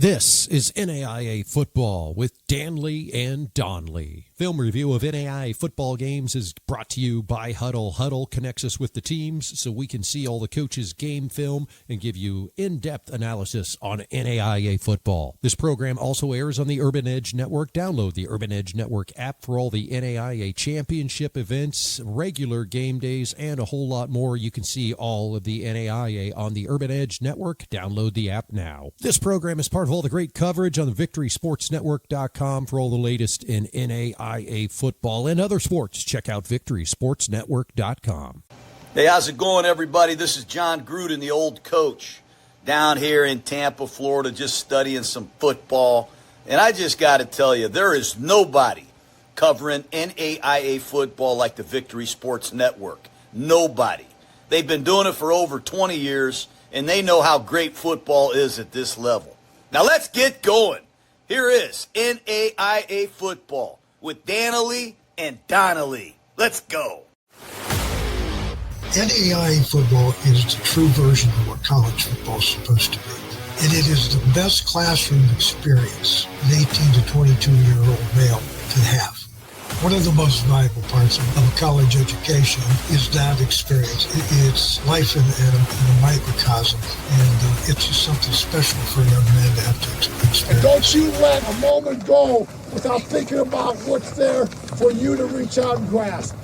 This is NAIA Football with Dannelly and Donley. Film review of NAIA football games is brought to you by Huddle. Huddle connects us with the teams so we can see all the coaches' game film and give you in-depth analysis on NAIA football. This program also airs on the Urban Edge Network. Download the Urban Edge Network app for all the NAIA championship events, regular game days, and a whole lot more. You can see all of the NAIA on the Urban Edge Network. Download the app now. This program is part of all the great coverage on the VictorySportsNetwork.com for all the latest in NAIA football and other sports. Check out VictorySportsNetwork.com. Hey, how's it going, everybody? This is John Gruden, the old coach, down here in Tampa, Florida, just studying some football. And I just got to tell you, there is nobody covering NAIA football like the Victory Sports Network. Nobody. They've been doing it for over 20 years, and they know how great football is at this level. Now let's get going. Here is NAIA football with Dannelly and Donley. Let's go. NAIA football is the true version of what college football is supposed to be. And it is the best classroom experience an 18 to 22-year-old male can have. One of the most valuable parts of a college education is that experience. It's life in a microcosm, and it's just something special for a young man to have to experience. And don't you let a moment go without thinking about what's there for you to reach out and grasp.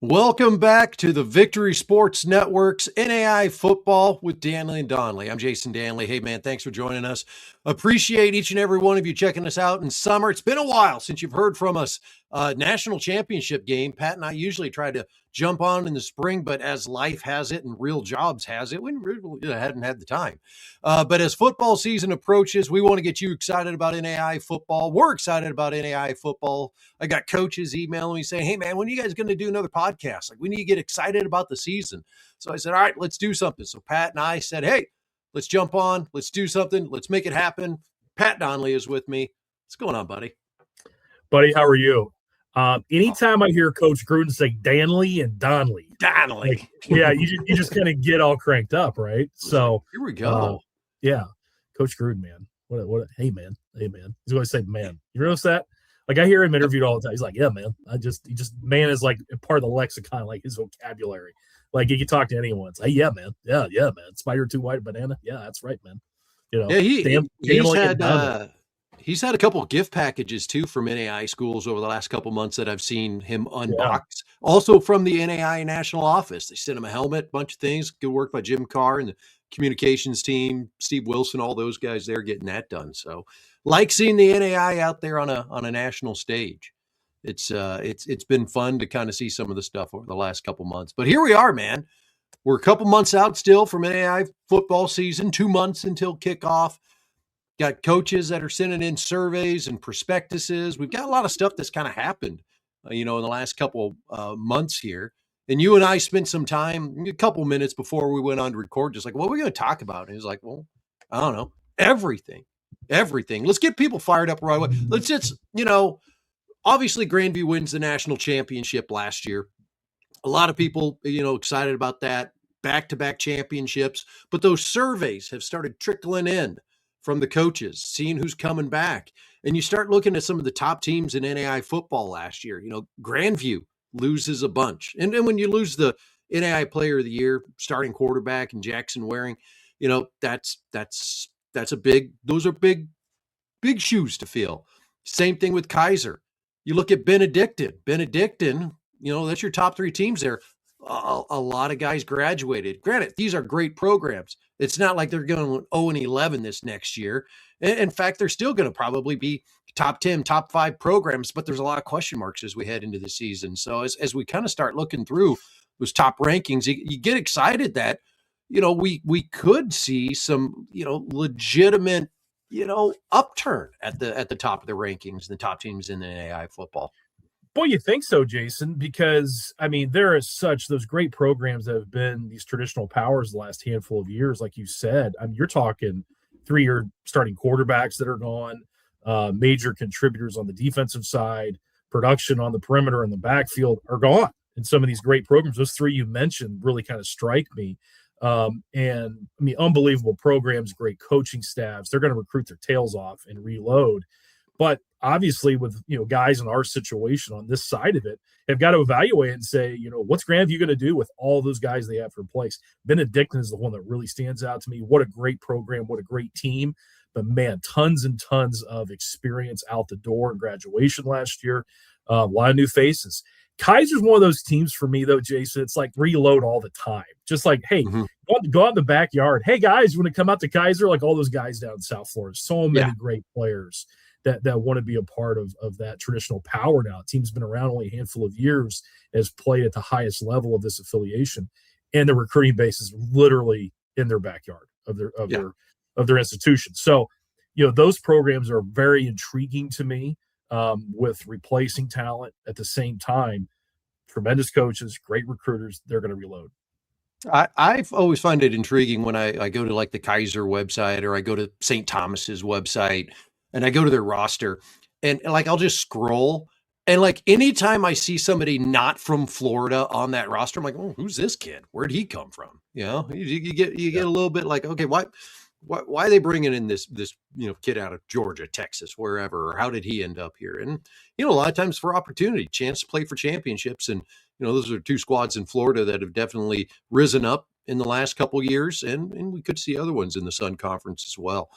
Welcome back to the Victory Sports Network's NAIA Football with Dannelly and Donley. I'm Jason Dannelly. Hey, man, thanks for joining us. Appreciate each and every one of you checking us out in summer. It's been a while since you've heard from us. National championship game. Pat and I usually try to jump on in the spring, but as life has it and real jobs has it, we really hadn't had the time. But as football season approaches, we want to get you excited about NAIA football. We're excited about NAIA football. I got coaches emailing me saying, hey, man, when are you guys going to do another podcast? Like, we need to get excited about the season. So I said, all right, let's do something. So Pat and I said, hey, let's jump on. Let's do something. Let's make it happen. Pat Donley is with me. What's going on, buddy? Buddy, how are you? Anytime I hear Coach Gruden say Dannelly and Donley, Dannelly, yeah, you just kind of get all cranked up, right? So here we go. Yeah, Coach Gruden, man. What? Hey, man. He's going to say, man. You notice that? Like, I hear him interviewed all the time. He's like, yeah, man. Man is like part of the lexicon, like his vocabulary. Like, you can talk to anyone. It's like, hey, yeah, man. Yeah, man. Spider too white banana. Yeah, that's right, man. You know, yeah, he's had a couple of gift packages too from NAIA schools over the last couple months that I've seen him unbox. Yeah. Also from the NAIA national office, they sent him a helmet, bunch of things. Good work by Jim Carr and the communications team, Steve Wilson, all those guys there getting that done. So, like seeing the NAIA out there on a national stage. It's been fun to kind of see some of the stuff over the last couple months. But here we are, man. We're a couple months out still from NAIA football season, 2 months until kickoff. Got coaches that are sending in surveys and prospectuses. We've got a lot of stuff that's kind of happened, in the last couple months here. And you and I spent some time, a couple minutes before we went on to record, just like, what are we going to talk about? And he's like, well, I don't know, everything. Let's get people fired up right away. Let's just, obviously Grandview wins the national championship last year. A lot of people, excited about that, back-to-back championships. But those surveys have started trickling in from the coaches, seeing who's coming back. And you start looking at some of the top teams in NAIA football last year. Grandview loses a bunch. And then when you lose the NAIA Player of the Year, starting quarterback, and Jackson Waring, those are big shoes to fill. Same thing with Kaiser. You look at Benedictine, that's your top three teams there. A lot of guys graduated. Granted, these are great programs. It's not like they're going 0-11 this next year. In fact, they're still going to probably be top 10, top 5 programs, but there's a lot of question marks as we head into the season. So as we kind of start looking through those top rankings, you get excited that, we could see some, legitimate, upturn at the top of the rankings, the top teams in the NAIA football. Boy, you think so, Jason, because, there is those great programs that have been these traditional powers the last handful of years, like you said. You're talking 3-year starting quarterbacks that are gone, major contributors on the defensive side, production on the perimeter and the backfield are gone. And some of these great programs, those three you mentioned, really kind of strike me. And I mean, unbelievable programs, great coaching staffs. They're going to recruit their tails off and reload. But obviously, with guys in our situation on this side of it, have got to evaluate and say, what's Grandview going to do with all those guys they have to replace? Benedictine is the one that really stands out to me. What a great program, what a great team. But man, tons and tons of experience out the door in graduation last year. A lot of new faces. Kaiser's one of those teams for me, though, Jason. It's like reload all the time. Just like, hey, go out in the backyard. Hey, guys, you want to come out to Kaiser? Like all those guys down in South Florida. So many great players that want to be a part of that traditional power now. The team's been around only a handful of years, has played at the highest level of this affiliation, and the recruiting base is literally in their backyard of their institution. So, those programs are very intriguing to me, with replacing talent at the same time. Tremendous coaches, great recruiters. They're going to reload. I've always find it intriguing when I go to like the Kaiser website or I go to St. Thomas's website and I go to their roster and like I'll just scroll and like anytime I see somebody not from Florida on that roster, I'm like, oh, who's this kid? Where'd he come from? You get a little bit like, okay, why are they bringing in this kid out of Georgia, Texas, wherever, or how did he end up here? And a lot of times for opportunity, chance to play for championships, and those are two squads in Florida that have definitely risen up in the last couple of years, and we could see other ones in the Sun Conference as well.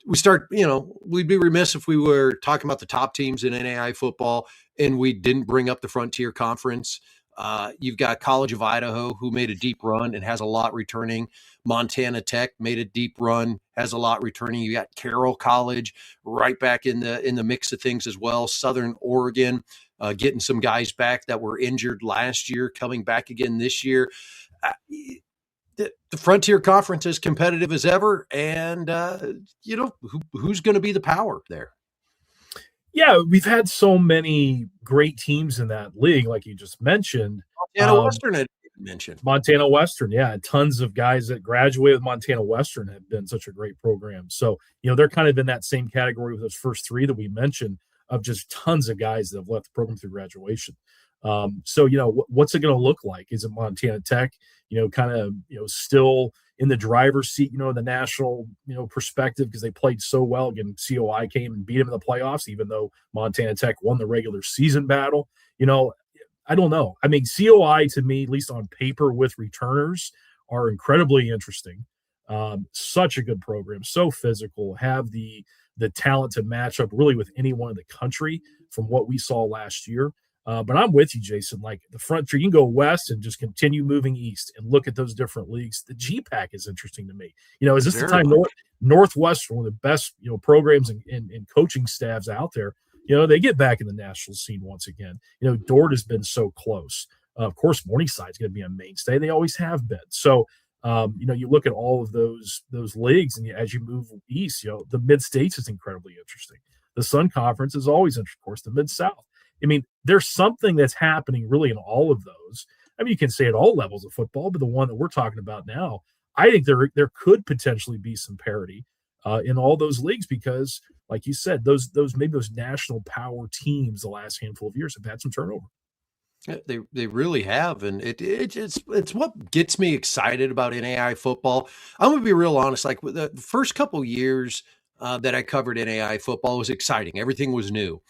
We'd be remiss if we were talking about the top teams in NAIA football and we didn't bring up the Frontier Conference. You've got College of Idaho, who made a deep run and has a lot returning. Montana Tech made a deep run, has a lot returning. You got Carroll College right back in the mix of things as well. Southern Oregon getting some guys back that were injured last year, coming back again this year. The Frontier Conference is competitive as ever, and who's going to be the power there? Yeah, we've had so many great teams in that league, like you just mentioned. Montana Western had mentioned. Montana Western, yeah. Tons of guys that graduated with Montana Western have been such a great program. So, they're kind of in that same category with those first three that we mentioned of just tons of guys that have left the program through graduation. What's it going to look like? Is it Montana Tech, still in the driver's seat, the national, perspective because they played so well. Again, COI came and beat them in the playoffs, even though Montana Tech won the regular season battle. I don't know. I mean, COI to me, at least on paper with returners, are incredibly interesting. Such a good program, so physical, have the talent to match up really with anyone in the country from what we saw last year. But I'm with you, Jason. Like the Frontier, you can go west and just continue moving east and look at those different leagues. The GPAC is interesting to me. Is this the time Northwestern, one of the best programs and coaching staffs out there? They get back in the national scene once again. Dordt has been so close. Of course, Morningside's going to be a mainstay. They always have been. So, you look at all of those leagues, and as you move east, the Mid-States is incredibly interesting. The Sun Conference is always interesting. Of course, the Mid-South. I mean, there's something that's happening really in all of those. I mean, you can say at all levels of football, but the one that we're talking about now, I think there could potentially be some parity in all those leagues because, like you said, those national power teams the last handful of years have had some turnover. They really have, and it's what gets me excited about NAIA football. I'm going to be real honest. Like the first couple years that I covered NAIA football was exciting. Everything was new.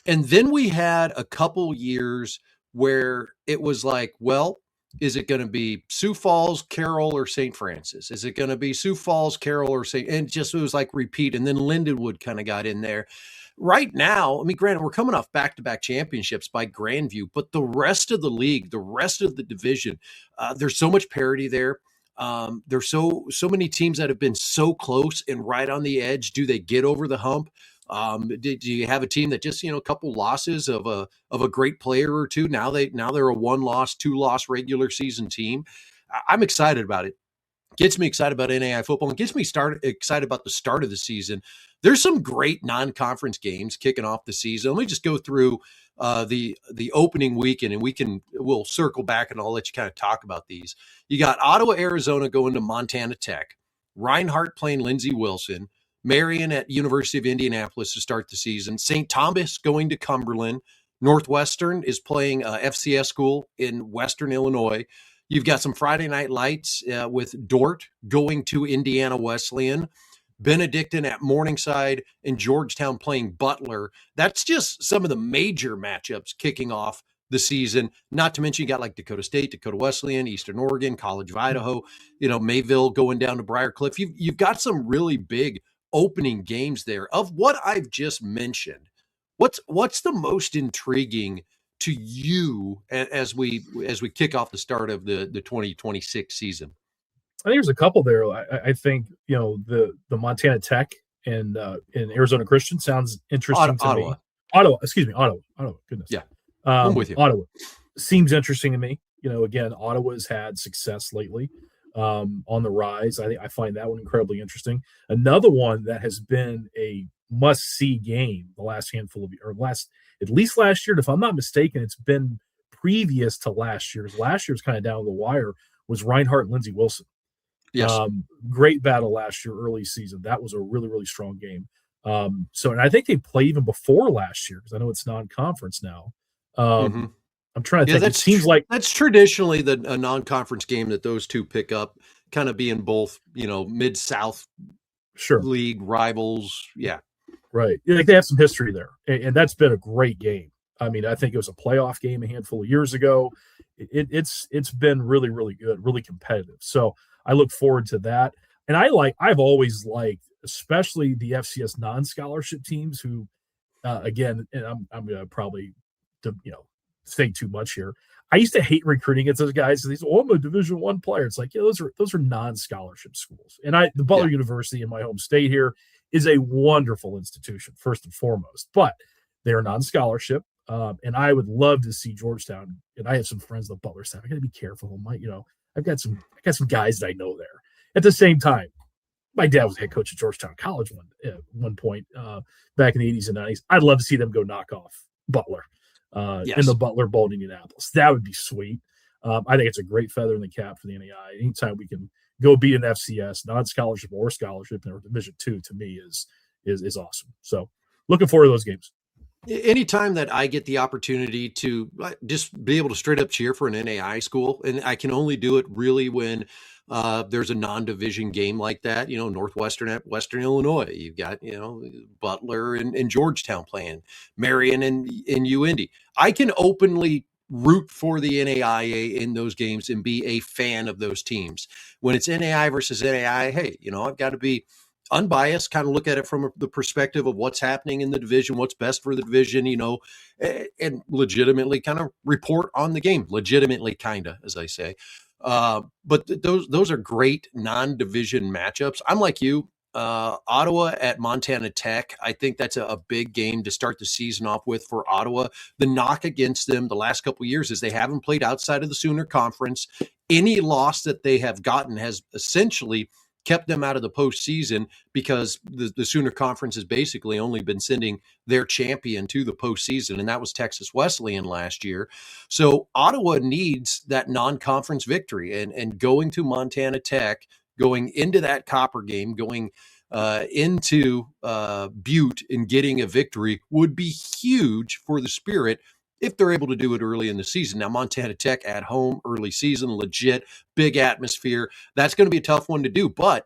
And then we had a couple years where it was like, well, is it going to be Sioux Falls, Carroll, or St. Francis? Is it going to be Sioux Falls, Carroll, or St. And it was like repeat. And then Lindenwood kind of got in there. Right now, I mean, granted, we're coming off back-to-back championships by Grandview, but the rest of the league, the rest of the division, there's so much parity there. There's so many teams that have been so close and right on the edge. Do they get over the hump? Do you have a team that just, a couple losses of a great player or two? Now they're a 1-loss, 2-loss regular season team. I'm excited about it. Gets me excited about NAIA football and gets me excited about the start of the season. There's some great non-conference games kicking off the season. Let me just go through the opening weekend, and we'll circle back and I'll let you kind of talk about these. You got Ottawa, Arizona going to Montana Tech, Reinhardt playing Lindsey Wilson, Marion at University of Indianapolis to start the season, St. Thomas going to Cumberland, Northwestern is playing FCS school in Western Illinois, You've got some Friday night lights with Dort going to Indiana Wesleyan, Benedictine at Morningside, and Georgetown playing Butler. That's just some of the major matchups kicking off the season. Not to mention you got like Dakota State, Dakota Wesleyan, Eastern Oregon, College of Idaho, Mayville going down to Briarcliff. You've got some really big opening games there. Of what I've just mentioned, what's the most intriguing to you as we kick off the start of the 2026 season? I think there's a couple there. I think the Montana Tech and Arizona Christian sounds interesting to me. Ottawa. Goodness. Yeah, I'm with you. Ottawa seems interesting to me. Again, Ottawa's had success lately on the rise. I find that one incredibly interesting. Another one that has been a must-see game the last handful of at least last year. If I'm not mistaken, it's been previous to last year's. Last year's kind of down the wire was Reinhardt and Lindsey Wilson. Yes. Great battle last year, early season. That was a really, really strong game. And I think they played even before last year because I know it's non-conference now. I'm trying to think. It seems like that's traditionally a non-conference game that those two pick up, kind of being both, Mid-South league rivals. Yeah. Right. Like they have some history there. And that's been a great game. I mean, I think it was a playoff game a handful of years ago. It's been really, really good, really competitive. So I look forward to that. And I've always liked, especially the FCS non-scholarship teams who, again, and I'm going to probably, say too much here. I used to hate recruiting against those guys. I'm a Division I player. It's like, those are non-scholarship schools. And the Butler University in my home state here is a wonderful institution, first and foremost, but they're non-scholarship. And I would love to see Georgetown. And I have some friends on the Butler staff. I got to be careful. I've got some guys that I know there. At the same time, my dad was head coach at Georgetown College one point back in the 80s and 90s. I'd love to see them go knock off Butler in the Butler Bowl in Indianapolis. That would be sweet. I think it's a great feather in the cap for the NAIA. Anytime we can go beat an FCS, non-scholarship or scholarship in Division II, to me is awesome. So looking forward to those games. Anytime that I get the opportunity to just be able to straight up cheer for an NAI school, and I can only do it really when there's a non-division game like that, Northwestern at Western Illinois, you've got, Butler and Georgetown playing, Marion and UIndy. I can openly root for the NAIA in those games and be a fan of those teams. When it's NAI versus NAI, hey, I've got to be unbiased, kind of look at it from the perspective of what's happening in the division, what's best for the division, and legitimately kind of report on the game, as I say. But those are great non-division matchups. I'm like you, Ottawa at Montana Tech. I think that's a big game to start the season off with for Ottawa. The knock against them the last couple of years is they haven't played outside of the Sooner Conference. Any loss that they have gotten has essentially kept them out of the postseason because the Sooner Conference has basically only been sending their champion to the postseason, and that was Texas Wesleyan last year. So Ottawa needs that non-conference victory, and going to Montana Tech, going into that Copper game, going into Butte and getting a victory would be huge for the Spirit if they're able to do it early in the season. Now, Montana Tech at home, early season, legit, big atmosphere. That's going to be a tough one to do, but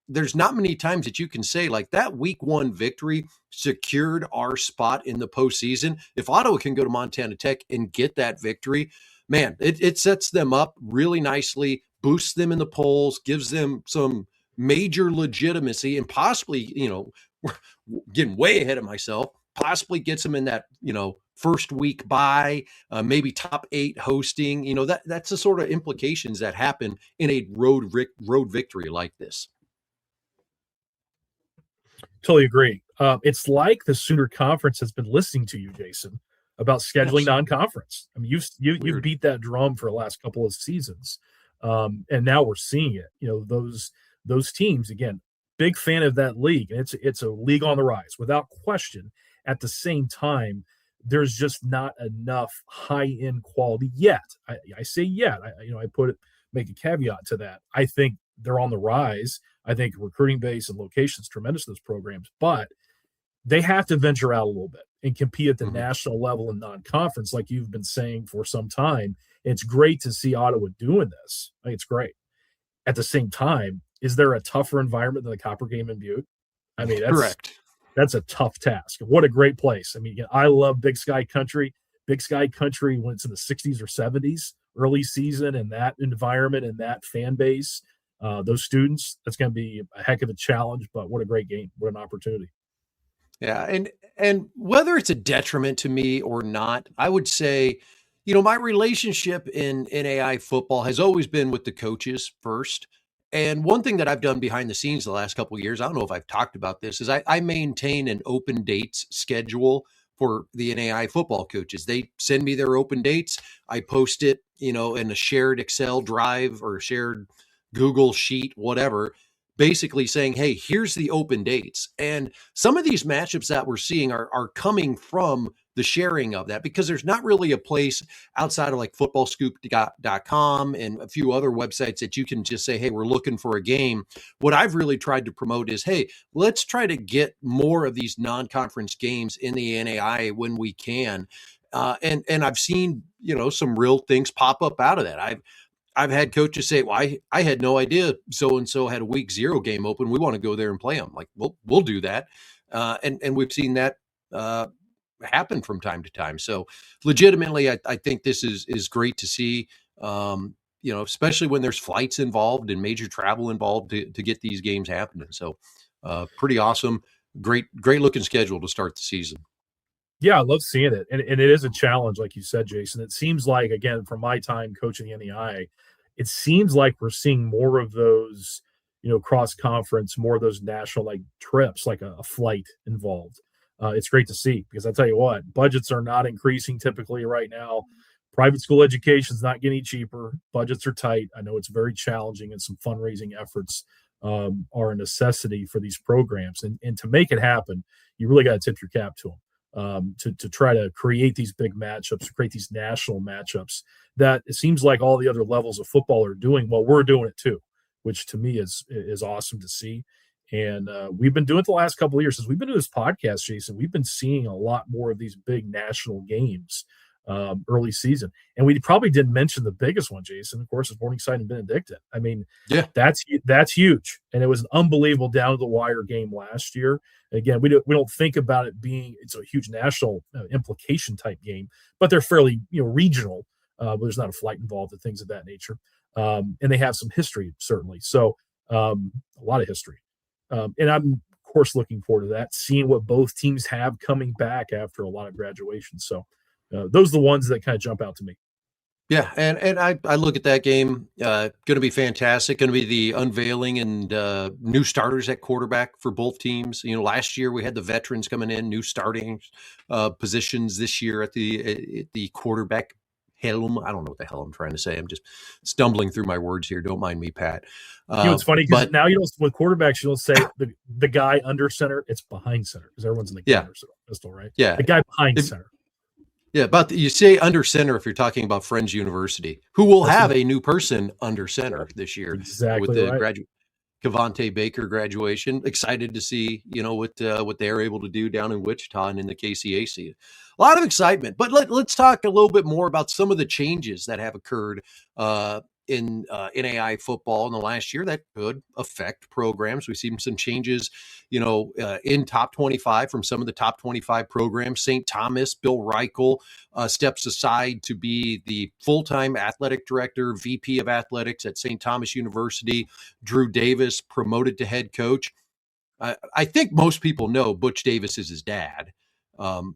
there's not many times that you can say like that week one victory secured our spot in the postseason. If Ottawa can go to Montana Tech and get that victory, man, it sets them up really nicely, boosts them in the polls, gives them some major legitimacy, and possibly, we're getting way ahead of myself, possibly gets them in that, first week bye, maybe top 8 hosting. That's the sort of implications that happen in a road victory like this. Totally agree. It's like the Sooner Conference has been listening to you, Jason, about scheduling non-conference. I mean, you've beat that drum for the last couple of seasons, and now we're seeing it. Those teams, again, big fan of that league. It's a league on the rise without question. At the same time, there's just not enough high-end quality yet. I say yet. Make a caveat to that. I think they're on the rise. I think recruiting base and location is tremendous in those programs, but they have to venture out a little bit and compete at the national level and non-conference, like you've been saying for some time. It's great to see Ottawa doing this. I think it's great. At the same time, is there a tougher environment than the Copper game in Butte? I mean, Correct. That's a tough task. What a great place. I mean, I love Big Sky Country. Big Sky Country when it's in the 60s or 70s, early season, and that environment and that fan base, those students, that's going to be a heck of a challenge, but what a great game. What an opportunity. Yeah. And whether it's a detriment to me or not, I would say, my relationship in NAI football has always been with the coaches first. And one thing that I've done behind the scenes the last couple of years, I don't know if I've talked about this, is I maintain an open dates schedule for the NAI football coaches. They send me their open dates. I post it, in a shared Excel drive or shared Google sheet, whatever, basically saying, hey, here's the open dates. And some of these matchups that we're seeing are coming from the sharing of that, because there's not really a place outside of like footballscoop.com and a few other websites that you can just say, hey, we're looking for a game. What I've really tried to promote is, hey, let's try to get more of these non-conference games in the NAIA when we can. And I've seen, some real things pop up out of that. I've had coaches say, well, I had no idea so-and-so had a week 0 game open. We want to go there and play them. Like, we'll do that. And we've seen that happen from time to time. So legitimately, I think this is great to see, especially when there's flights involved and major travel involved to get these games happening. So pretty awesome. Great looking schedule to start the season. Yeah, I love seeing it. And it is a challenge, like you said, Jason. It seems like, again, from my time coaching the NEI, it seems like we're seeing more of those, cross-conference, more of those national trips, like a flight involved. It's great to see, because I tell you what, budgets are not increasing typically right now. Private school education is not getting cheaper. Budgets are tight. I know it's very challenging, and some fundraising efforts are a necessity for these programs. And to make it happen, you really got to tip your cap to them. To try to create these big matchups, to create these national matchups that it seems like all the other levels of football are doing. Well, we're doing it too, which to me is awesome to see. And we've been doing it the last couple of years since we've been doing this podcast, Jason. We've been seeing a lot more of these big national games early season. And we probably didn't mention the biggest one, Jason, of course, is Morningside and Benedictine. I mean, yeah, that's huge. And it was an unbelievable down to the wire game last year. Again, we don't think about it being it's a huge national implication type game, but they're fairly regional. There's not a flight involved and things of that nature, and they have some history certainly. So a lot of history, and I'm of course looking forward to that, seeing what both teams have coming back after a lot of graduation. So those are the ones that kind of jump out to me. Yeah, and I look at that game, going to be fantastic. Going to be the unveiling and new starters at quarterback for both teams. Last year we had the veterans coming in, new starting positions this year at the quarterback helm. I don't know what the hell I'm trying to say. I'm just stumbling through my words here. Don't mind me, Pat. It's funny because now with quarterbacks, you don't say the guy under center, it's behind center, because everyone's in the corner pistol, right? Yeah, the guy behind center. Yeah, but you say under center if you're talking about Friends University, who will have a new person under center this year. Exactly with the right. Cavante Baker graduation. Excited to see, what they're able to do down in Wichita and in the KCAC. A lot of excitement. But let's talk a little bit more about some of the changes that have occurred in NAI football in the last year that could affect programs. We've seen some changes, in top 25 from some of the top 25 programs. St. Thomas, Bill Reichel steps aside to be the full-time athletic director, VP of athletics at St. Thomas University. Drew Davis promoted to head coach. I think most people know Butch Davis is his dad,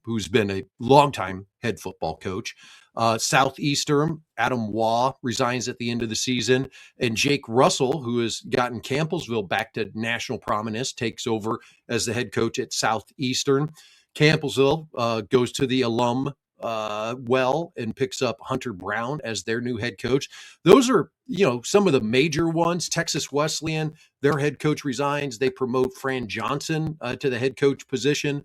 who's been a longtime head football coach. Southeastern, Adam Waugh resigns at the end of the season, and Jake Russell, who has gotten Campbellsville back to national prominence, takes over as the head coach at Southeastern. Campbellsville goes to the alum and picks up Hunter Brown as their new head coach. Those are, some of the major ones. Texas Wesleyan, their head coach resigns. They promote Fran Johnson to the head coach position.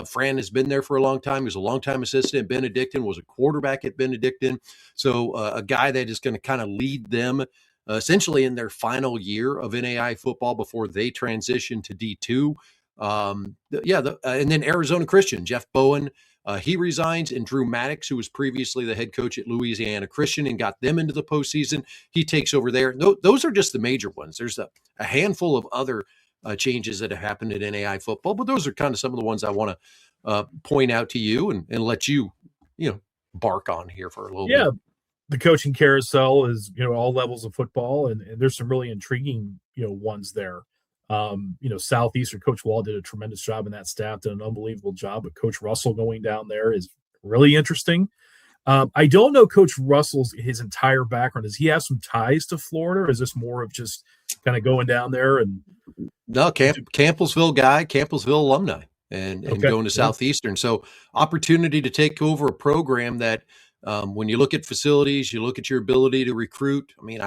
Fran has been there for a long time. He was a longtime assistant at Benedictine, was a quarterback at Benedictine. So a guy that is going to kind of lead them essentially in their final year of NAI football before they transition to D2. And then Arizona Christian, Jeff Bowen He resigns, and Drew Maddox, who was previously the head coach at Louisiana Christian and got them into the postseason, he takes over there. Those are just the major ones. There's a handful of other changes that have happened at NAI football, but those are kind of some of the ones I want to point out to you and let you, bark on here for a little bit. The coaching carousel is, all levels of football, and there's some really intriguing, ones there. Southeastern Coach Wall did a tremendous job in that staff, did an unbelievable job, but Coach Russell going down there is really interesting. I don't know Coach Russell's his entire background. Does he have some ties to Florida, or is this more of just kind of going down there? And no, Campbellsville guy, Campbellsville alumni, and going to Southeastern. So opportunity to take over a program that, when you look at facilities, you look at your ability to recruit. I mean,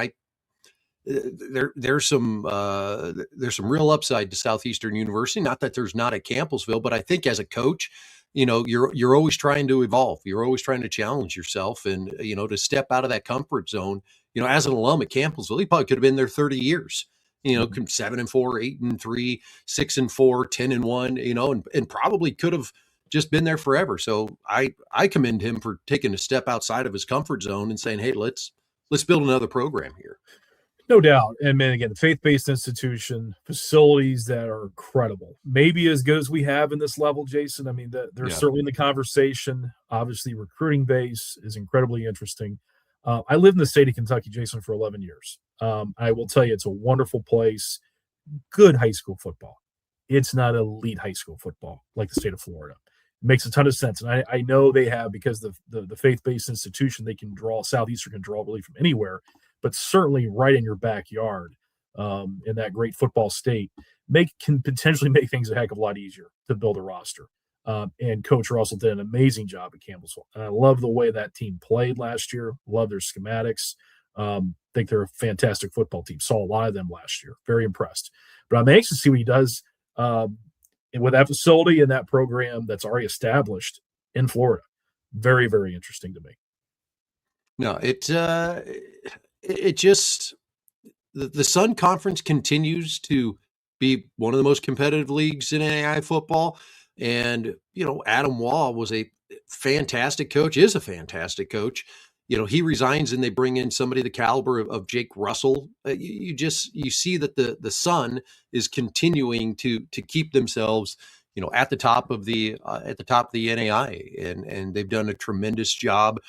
there's some real upside to Southeastern University. Not that there's not at Campbellsville, but I think as a coach, you're always trying to evolve. You're always trying to challenge yourself, and to step out of that comfort zone. As an alum at Campbellsville, he probably could have been there 30 years. 7-4, 8-3, 6-4, 10-1. And probably could have just been there forever. So I commend him for taking a step outside of his comfort zone and saying, hey, let's build another program here. No doubt. And man, again, the faith-based institution, facilities that are incredible, maybe as good as we have in this level, Jason. I mean, they're certainly in the conversation. Obviously, recruiting base is incredibly interesting. I lived in the state of Kentucky, Jason, for 11 years. I will tell you, it's a wonderful place. Good high school football. It's not elite high school football like the state of Florida. It makes a ton of sense. And I know they have, because the faith-based institution, Southeastern can draw really from anywhere, but certainly right in your backyard, in that great football state, can potentially make things a heck of a lot easier to build a roster. And Coach Russell did an amazing job at Campbellsville. And I love the way that team played last year. Love their schematics. Think they're a fantastic football team. Saw a lot of them last year. Very impressed. But I'm anxious to see what he does with that facility and that program that's already established in Florida. Very, very interesting to me. No, it just the Sun Conference continues to be one of the most competitive leagues in NAIA football. And, Adam Waugh was a fantastic coach, is a fantastic coach. He resigns and they bring in somebody the caliber of Jake Russell. You see that the Sun is continuing to keep themselves, at the top of the NAIA, and they've done a tremendous job,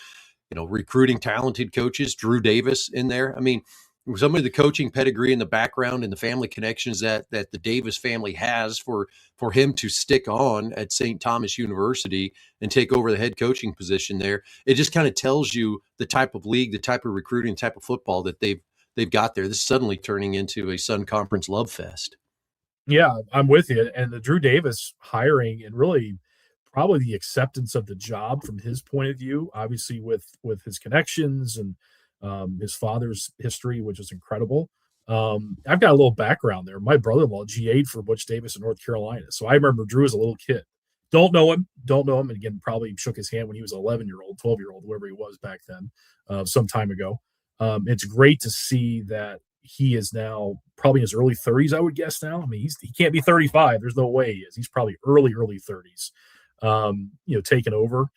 recruiting talented coaches. Drew Davis in there. I mean, some of the coaching pedigree and the background and the family connections that the Davis family has for him to stick on at St. Thomas University and take over the head coaching position there. It just kind of tells you the type of league, the type of recruiting, type of football that they've got there. This is suddenly turning into a Sun Conference love fest. Yeah, I'm with you. And the Drew Davis hiring, and really probably the acceptance of the job from his point of view, obviously with his connections and his father's history, which is incredible. I've got a little background there. My brother-in-law GA'd for Butch Davis in North Carolina. So I remember Drew as a little kid. Don't know him. And again, probably shook his hand when he was 11-year-old, 12-year-old, whoever he was back then, some time ago. It's great to see that he is now probably in his early 30s, I would guess now. I mean, he can't be 35. There's no way he is. He's probably early 30s, taking over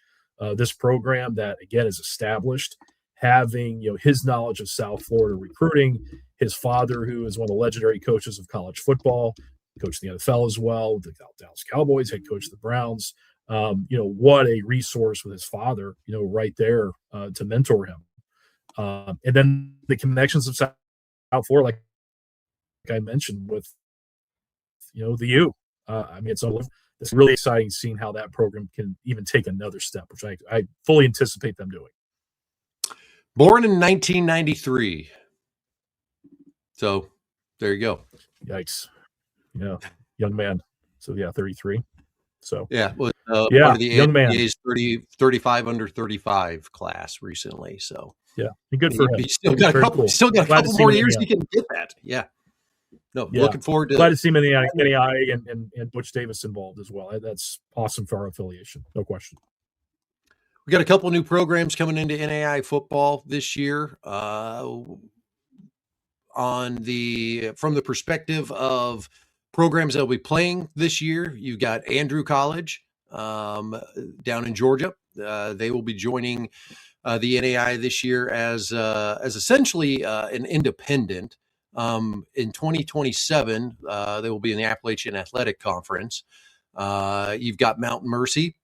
this program that, again, is established. Having his knowledge of South Florida recruiting, his father, who is one of the legendary coaches of college football, coached the NFL as well, the Dallas Cowboys, head coach of the Browns. What a resource with his father, right there to mentor him. And then the connections of South Florida, like I mentioned, with the U. It's really exciting seeing how that program can even take another step, which I fully anticipate them doing. Born in 1993. So there you go. Yikes. Yeah. Young man. So, 33. So, one of the young man. 35 under 35 class recently. So, yeah. Good for him. He's still got a couple more years he can get that. Yeah. No, looking forward to. Glad to see him in the NAIA and Butch Davis involved as well. That's awesome for our affiliation. No question. We got a couple new programs coming into NAIA football this year. From the perspective of programs that will be playing this year, you've got Andrew College, down in Georgia. They will be joining the NAIA this year as essentially an independent. In 2027, they will be in the Appalachian Athletic Conference. You've got Mount Mercy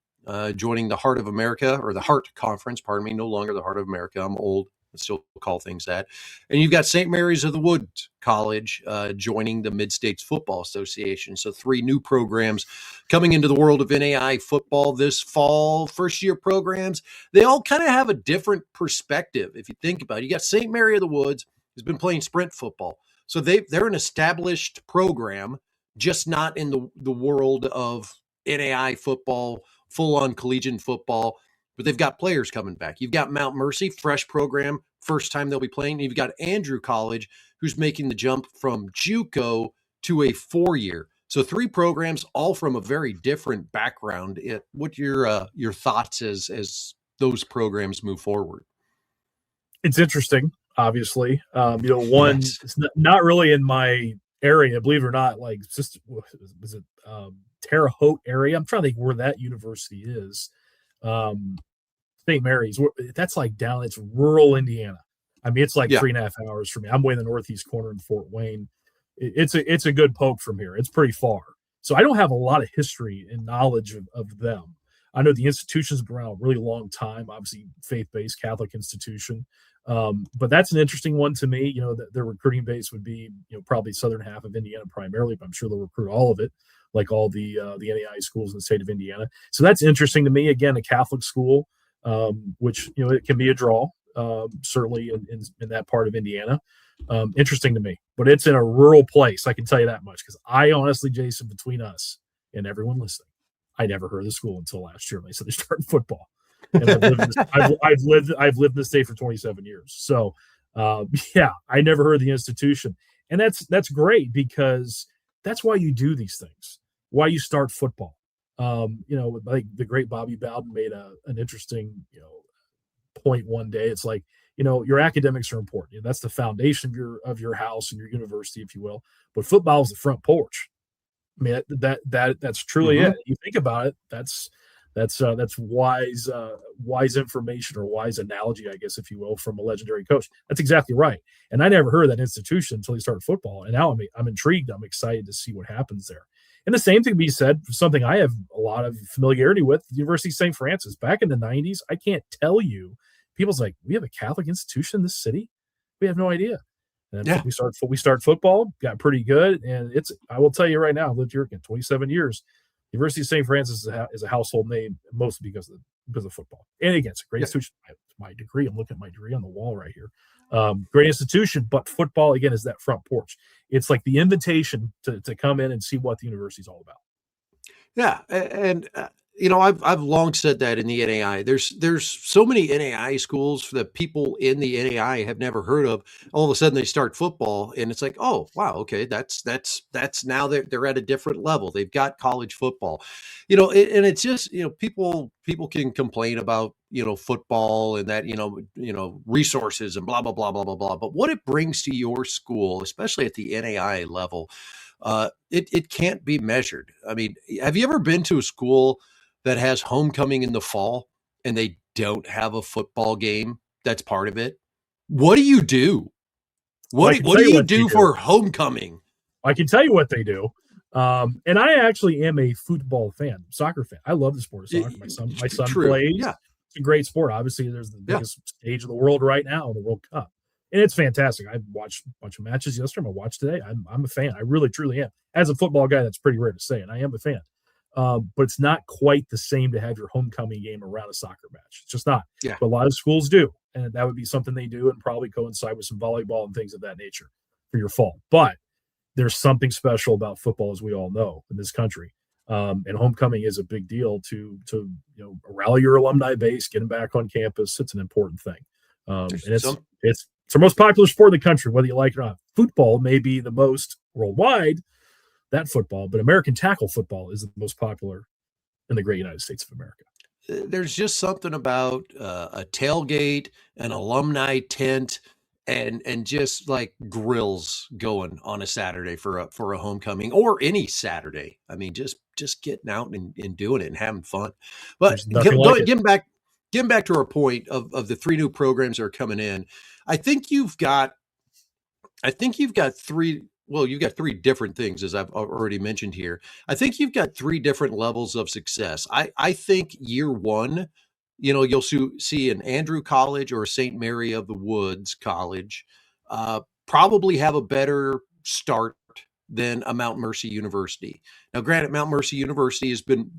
joining the Heart of America, or the Heart Conference, pardon me, no longer the Heart of America. I'm old. I still call things that. And you've got St. Mary's of the Woods College joining the Mid-States Football Association. So 3 new programs coming into the world of NAIA football this fall. First-year programs, they all kind of have a different perspective. If you think about it, you got St. Mary of the Woods, who's been playing sprint football. So they're an established program, just not in the world of NAIA football, full-on collegiate football. But they've got players coming back. You've got Mount Mercy, fresh program, first time they'll be playing. And you've got Andrew College, who's making the jump from JUCO to a 4-year. So 3 programs, all from a very different background. What your thoughts as those programs move forward? It's interesting, obviously. One, yes. It's not really in my area, believe it or not. Like, just was it Terre Haute area? I'm trying to think where that university is. St. Mary's, that's like down, it's rural Indiana. I mean, it's like 3.5 hours from me. I'm way in the northeast corner in Fort Wayne. It's a good poke from here. It's pretty far. So I don't have a lot of history and knowledge of them. I know the institution's been around a really long time, obviously faith-based Catholic institution. But that's an interesting one to me. Their recruiting base would be, probably southern half of Indiana primarily, but I'm sure they'll recruit all of it, like all the NAIA schools in the state of Indiana. So that's interesting to me. Again, a Catholic school, which, it can be a draw, certainly in that part of Indiana. Interesting to me, but it's in a rural place. I can tell you that much, because I honestly, Jason, between us and everyone listening, I never heard of the school until last year when they said they're starting football. And I've lived in the state for 27 years. So, I never heard of the institution. And that's great, because that's why you do these things, why you start football. Like the great Bobby Bowden made an interesting, point one day. It's like, your academics are important. That's the foundation of your house and your university, if you will. But football is the front porch. I mean, that's truly it. You think about it. That's wise information, or wise analogy, I guess, if you will, from a legendary coach. That's exactly right. And I never heard of that institution until he started football. And now I'm intrigued. I'm excited to see what happens there. And the same thing can be said for something I have a lot of familiarity with, the University of St. Francis. Back in the 90s, I can't tell you, people's like, we have a Catholic institution in this city? We have no idea. And we start football, got pretty good. And I will tell you right now, I've lived here again 27 years. University of St. Francis is a household name, mostly because of football. And again, it's a great institution. My degree, I'm looking at my degree on the wall right here. Great institution, but football, again, is that front porch. It's like the invitation to come in and see what the university is all about. Yeah, and I've long said that in the NAIA. There's so many NAIA schools that people in the NAIA have never heard of. All of a sudden, they start football, and it's like, oh wow, okay, that's now they're at a different level. They've got college football, and it's just people can complain about football and that resources and blah blah blah blah blah blah. But what it brings to your school, especially at the NAIA level, it can't be measured. I mean, have you ever been to a school that has homecoming in the fall and they don't have a football game that's part of it? What do you do? What do you do for homecoming? I can tell you what they do. And I actually am a football fan, soccer fan. I love the sport of soccer. My son plays. Yeah. It's a great sport. Obviously, there's the biggest stage of the world right now, the World Cup. And it's fantastic. I watched a bunch of matches yesterday. I'm going to watch today. I'm a fan. I really, truly am. As a football guy, that's pretty rare to say, and I am a fan. But it's not quite the same to have your homecoming game around a soccer match. It's just not. Yeah. But a lot of schools do, and that would be something they do, and probably coincide with some volleyball and things of that nature for your fall. But there's something special about football, as we all know, in this country. And homecoming is a big deal to rally your alumni base, get them back on campus. It's an important thing. And it's the most popular sport in the country, whether you like it or not. Football may be the most worldwide, that football, but American tackle football is the most popular in the great United States of America. There's just something about a tailgate, an alumni tent, and just like grills going on a Saturday for a homecoming or any Saturday. I mean, just getting out and doing it and having fun. But There's nothing like it. getting back to our point of the 3 new programs that are coming in, I think you've got three. Well, you've got 3 different things, as I've already mentioned here. I think you've got 3 different levels of success. I think year one, you'll see an Andrew College or a St. Mary of the Woods College probably have a better start than a Mount Mercy University. Now, granted, Mount Mercy University has been,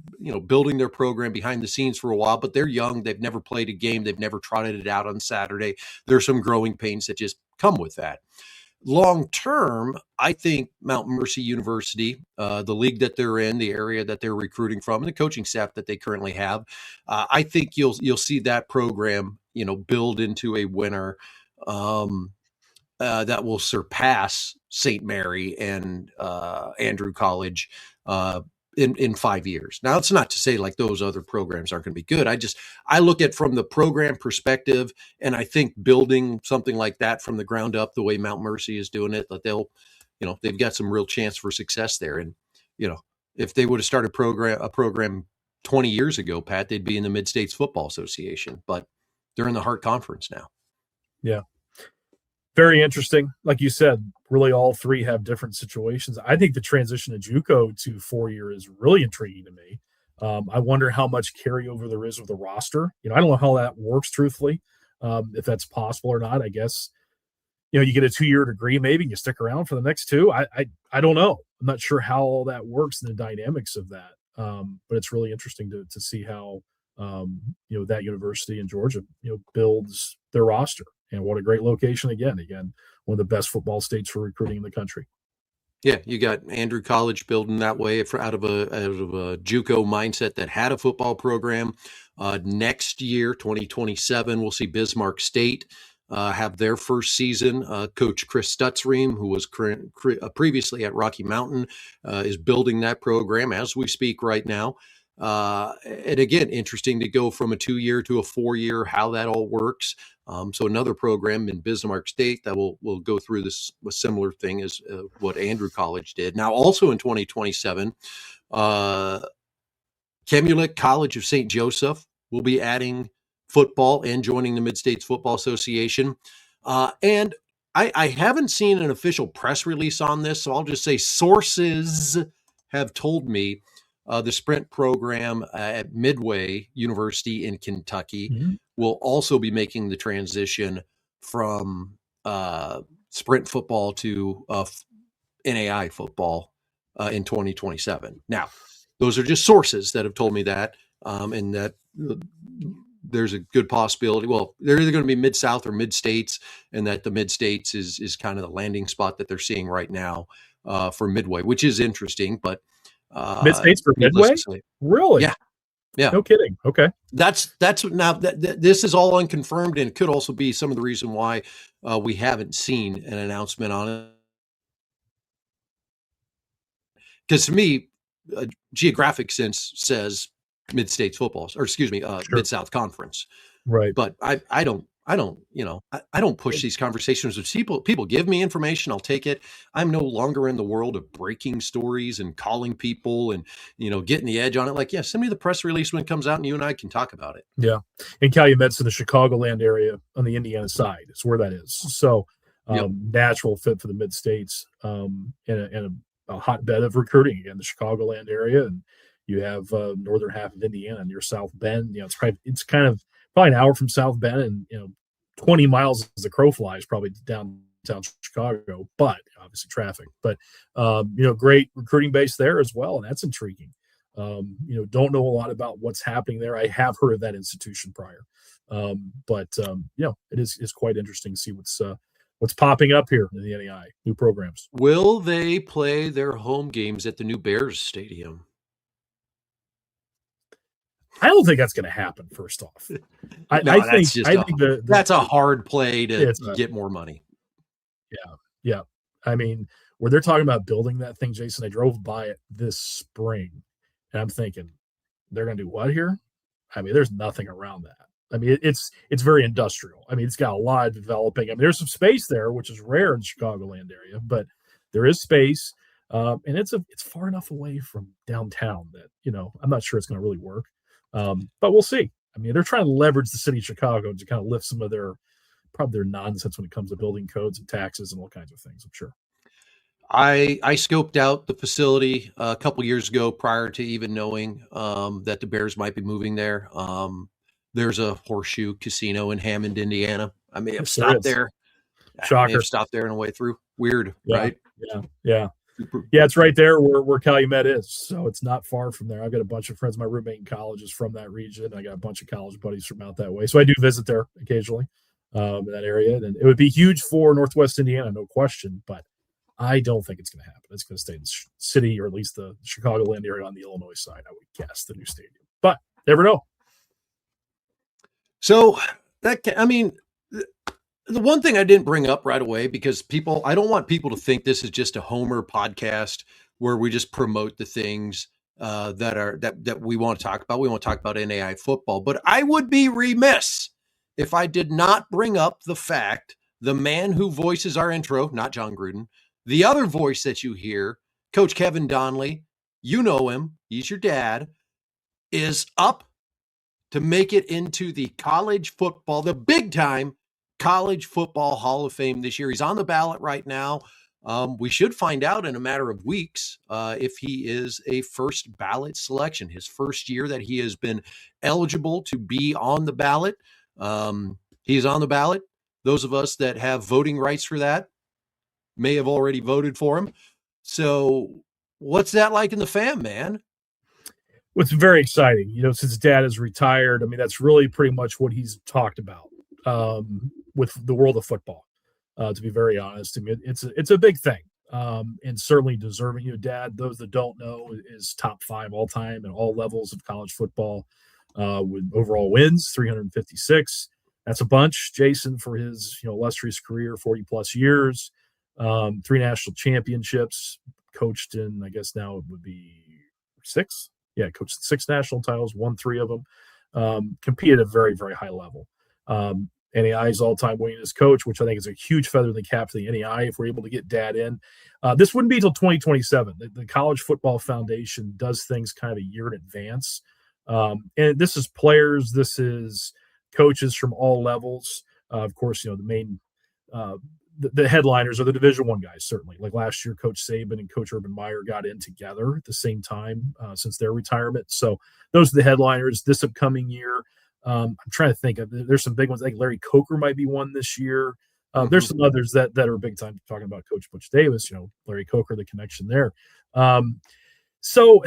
building their program behind the scenes for a while, but they're young. They've never played a game. They've never trotted it out on Saturday. There's some growing pains that just come with that. Long term, I think Mount Mercy University, the league that they're in, the area that they're recruiting from, and the coaching staff that they currently have, I think you'll see that program, build into a winner that will surpass St. Mary and Andrew College in 5 years. Now, it's not to say like those other programs aren't going to be good. I look at from the program perspective, and I think building something like that from the ground up, the way Mount Mercy is doing it, that they've got some real chance for success there. And, if they would have started a program 20 years ago, Pat, they'd be in the Mid-States Football Association, but they're in the Hart Conference now. Yeah. Very interesting. Like you said, really all 3 have different situations. I think the transition of JUCO to 4-year is really intriguing to me. I wonder how much carryover there is with the roster. I don't know how that works, truthfully, if that's possible or not. I guess, you get a 2-year degree, maybe, and you stick around for the next 2. I don't know. I'm not sure how all that works and the dynamics of that. But it's really interesting to see how, that university in Georgia, builds their roster. And what a great location again, one of the best football states for recruiting in the country. Yeah, you got Andrew College building that way out of a JUCO mindset that had a football program. Next year, 2027, we'll see Bismarck State have their first season. Coach Chris Stutzream, who was previously at Rocky Mountain, is building that program as we speak right now. And again, interesting to go from a 2-year to a 4-year, how that all works. So another program in Bismarck State that will go through a similar thing as what Andrew College did. Now, also in 2027, Camulic College of St. Joseph will be adding football and joining the Mid-States Football Association. And I haven't seen an official press release on this, so I'll just say sources have told me the sprint program at Midway University in Kentucky will also be making the transition from sprint football to NAIA football in 2027. Now, those are just sources that have told me that, and that there's a good possibility. Well, they're either going to be Mid-South or Mid-States, and that the Mid-States is kind of the landing spot that they're seeing right now for Midway, which is interesting, but Mid-States for Midway? Really? Yeah. No kidding. Okay. That's now this is all unconfirmed, and it could also be some of the reason why we haven't seen an announcement on it. Because to me, geographic sense says Mid-States football, or excuse me, Sure. Mid-South Conference. Right. But I don't push these conversations with people. People give me information, I'll take it. I'm no longer in the world of breaking stories and calling people and, getting the edge on it. Like, yeah, send me the press release when it comes out and you and I can talk about it. Yeah. And Calumet's in the Chicagoland area on the Indiana side. It's where that is. So natural fit for the Mid-States and a hotbed of recruiting, again, the Chicagoland area. And you have northern half of Indiana near South Bend. It's kind of probably an hour from South Bend, and 20 miles as the crow flies probably downtown Chicago, but obviously traffic. But great recruiting base there as well, and that's intriguing. Don't know a lot about what's happening there. I have heard of that institution prior, but it is quite interesting to see what's popping up here in the NAIA, new programs. Will they play their home games at the new Bears Stadium? I don't think that's going to happen. First off, I think that's a hard play to get more money. Yeah. I mean, where they're talking about building that thing, Jason, I drove by it this spring, and I'm thinking they're going to do what here? I mean, there's nothing around that. I mean, it's very industrial. I mean, it's got a lot of developing. I mean, there's some space there, which is rare in the Chicagoland area, but there is space, and it's far enough away from downtown that I'm not sure it's going to really work. But we'll see. I mean, they're trying to leverage the city of Chicago to kind of lift some of their nonsense when it comes to building codes and taxes and all kinds of things, I'm sure. I scoped out the facility a couple years ago prior to even knowing that the Bears might be moving there. There's a Horseshoe Casino in Hammond, Indiana. I may have stopped there. Shocker. I may have stopped there on the way through. Weird, right? Yeah. It's right there where Calumet is. So it's not far from there. I've got a bunch of friends. My roommate in college is from that region. I got a bunch of college buddies from out that way. So I do visit there occasionally in that area. And it would be huge for Northwest Indiana, no question. But I don't think it's going to happen. It's going to stay in the city, or at least the Chicagoland area on the Illinois side, I would guess, the new stadium. But never know. So the one thing I didn't bring up right away, because I don't want people to think this is just a Homer podcast where we just promote the things that we want to talk about. We want to talk about NAIA football, but I would be remiss if I did not bring up the fact the man who voices our intro, not John Gruden, the other voice that you hear, Coach Kevin Donley, you know him, he's your dad, is up to make it into the the big time College Football Hall of Fame this year. He's on the ballot right now. We should find out in a matter of weeks if he is a first ballot selection, his first year that he has been eligible to be on the ballot. He is on the ballot. Those of us that have voting rights for that may have already voted for him. So what's that like in the fam, man? Well, it's very exciting. Since Dad is retired, I mean, that's really pretty much what he's talked about with the world of football, to be very honest. I mean, it's a big thing, and certainly deserving. Dad, those that don't know, is top 5 all time in all levels of college football with overall wins, 356. That's a bunch. Jason, for his illustrious career, 40 plus years, 3 national championships, coached in, I guess now it would be 6. Yeah, coached 6 national titles, won 3 of them, competed at a very, very high level. NAIA's all-time winningest coach, which I think is a huge feather in the cap for the NAIA if we're able to get Dad in. This wouldn't be until 2027. The College Football Foundation does things kind of a year in advance. And this is players, this is coaches from all levels. Of course, the main the headliners are the Division I guys, certainly. Like last year, Coach Saban and Coach Urban Meyer got in together at the same time since their retirement. So those are the headliners this upcoming year. I'm trying to think of, there's some big ones. I think Larry Coker might be one this year. There's some others that are big time, talking about Coach Butch Davis, Larry Coker, the connection there. So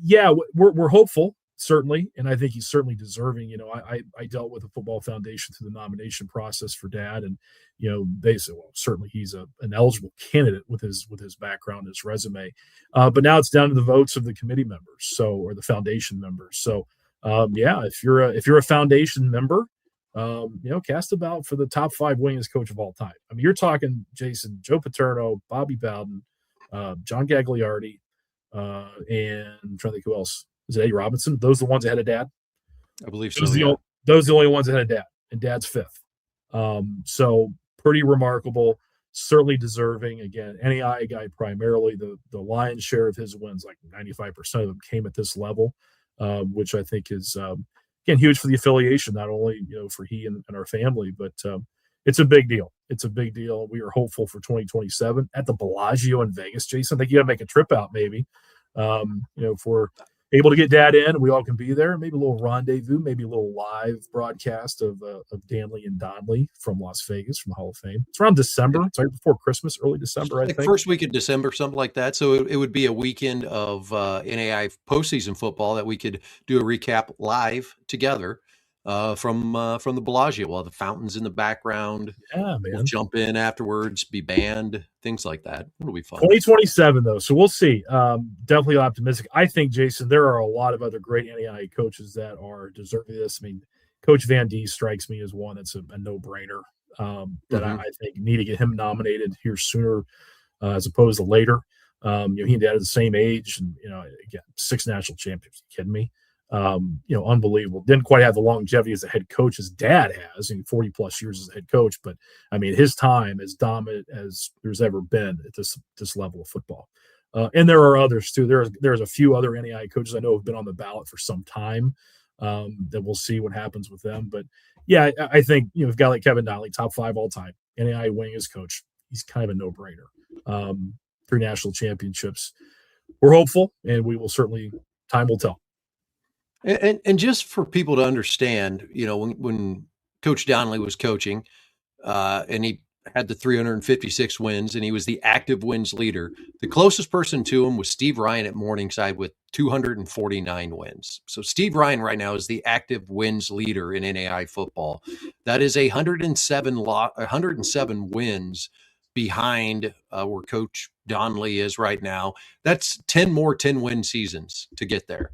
yeah, we're hopeful, certainly. And I think he's certainly deserving. I dealt with the Football Foundation through the nomination process for Dad. And, they said, well, certainly he's an eligible candidate with his background, his resume. But now it's down to the votes of the committee members, or the foundation members. So, yeah, if you're a foundation member, cast a ballot for the top 5 winningest coach of all time. I mean, you're talking Jason, Joe Paterno, Bobby Bowden, John Gagliardi, and I'm trying to think who else. Is it Eddie Robinson? Those are the ones that had a Dad? I believe so. Those are the only ones that had a Dad, and Dad's 5th. So pretty remarkable, certainly deserving. Again, NAIA guy primarily, the lion's share of his wins, like 95% of them, came at this level. Which I think is, again, huge for the affiliation, not only, for he and our family, but it's a big deal. It's a big deal. We are hopeful for 2027 at the Bellagio in Vegas, Jason. I think you got to make a trip out maybe, if we're able to get Dad in, we all can be there. Maybe a little rendezvous, maybe a little live broadcast of Dannelly and Donley from Las Vegas, from the Hall of Fame. It's around December. It's right before Christmas, early December, I think. First week of December, something like that. So it would be a weekend of NAIA postseason football that we could do a recap live together from the Bellagio. We'll have the fountains in the background. Yeah, man. We'll jump in afterwards, be banned, things like that. It'll be fun. 2027, though, so we'll see. Definitely optimistic. I think, Jason, there are a lot of other great NAIA coaches that are deserving of this. I mean, Coach Van D strikes me as one that's a no-brainer that I think need to get him nominated here sooner as opposed to later. He and Dad are the same age, and again, 6 national championships. Are you kidding me? Unbelievable. Didn't quite have the longevity as a head coach as dad has, 40 plus years as a head coach. But I mean, his time as dominant as there's ever been at this level of football. And there are others too. There's a few other NAIA coaches I know have been on the ballot for some time. That we'll see what happens with them. But yeah, I think a guy like Kevin Donnelly, top 5 all time, NAIA winning as coach, he's kind of a no-brainer. 3 national championships. We're hopeful, and we will certainly. Time will tell. And just for people to understand, when Coach Donnelly was coaching, and he had the 356 wins, and he was the active wins leader, the closest person to him was Steve Ryan at Morningside with 249 wins. So Steve Ryan right now is the active wins leader in NAIA football. That is 107 wins behind where Coach Donnelly is right now. That's 10 more 10-win seasons to get there.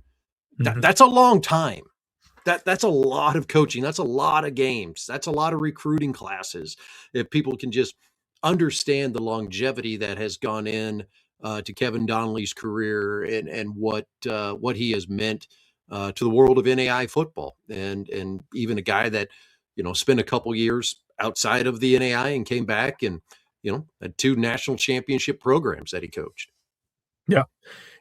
That's a long time. That's a lot of coaching. That's a lot of games. That's a lot of recruiting classes. If people can just understand the longevity that has gone in to Kevin Donnelly's career and what he has meant to the world of NAIA football, and even a guy that spent a couple years outside of the NAIA and came back and had 2 national championship programs that he coached. Yeah,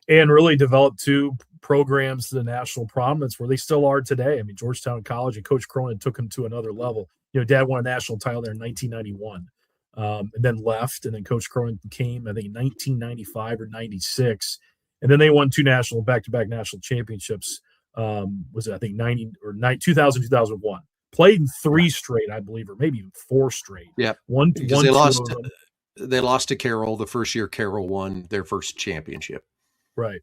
and really developed 2 programs to the national prominence where they still are today. I mean, Georgetown College and Coach Cronin took him to another level. Dad won a national title there in 1991, and then left. And then Coach Cronin came, I think, in 1995 or 96. And then they won 2 back-to-back national championships. Was it, I think, 2000, 2001. Played in 3 straight, I believe, or maybe even 4 straight. Yeah, because they lost to Carroll the first year Carroll won their first championship. Right.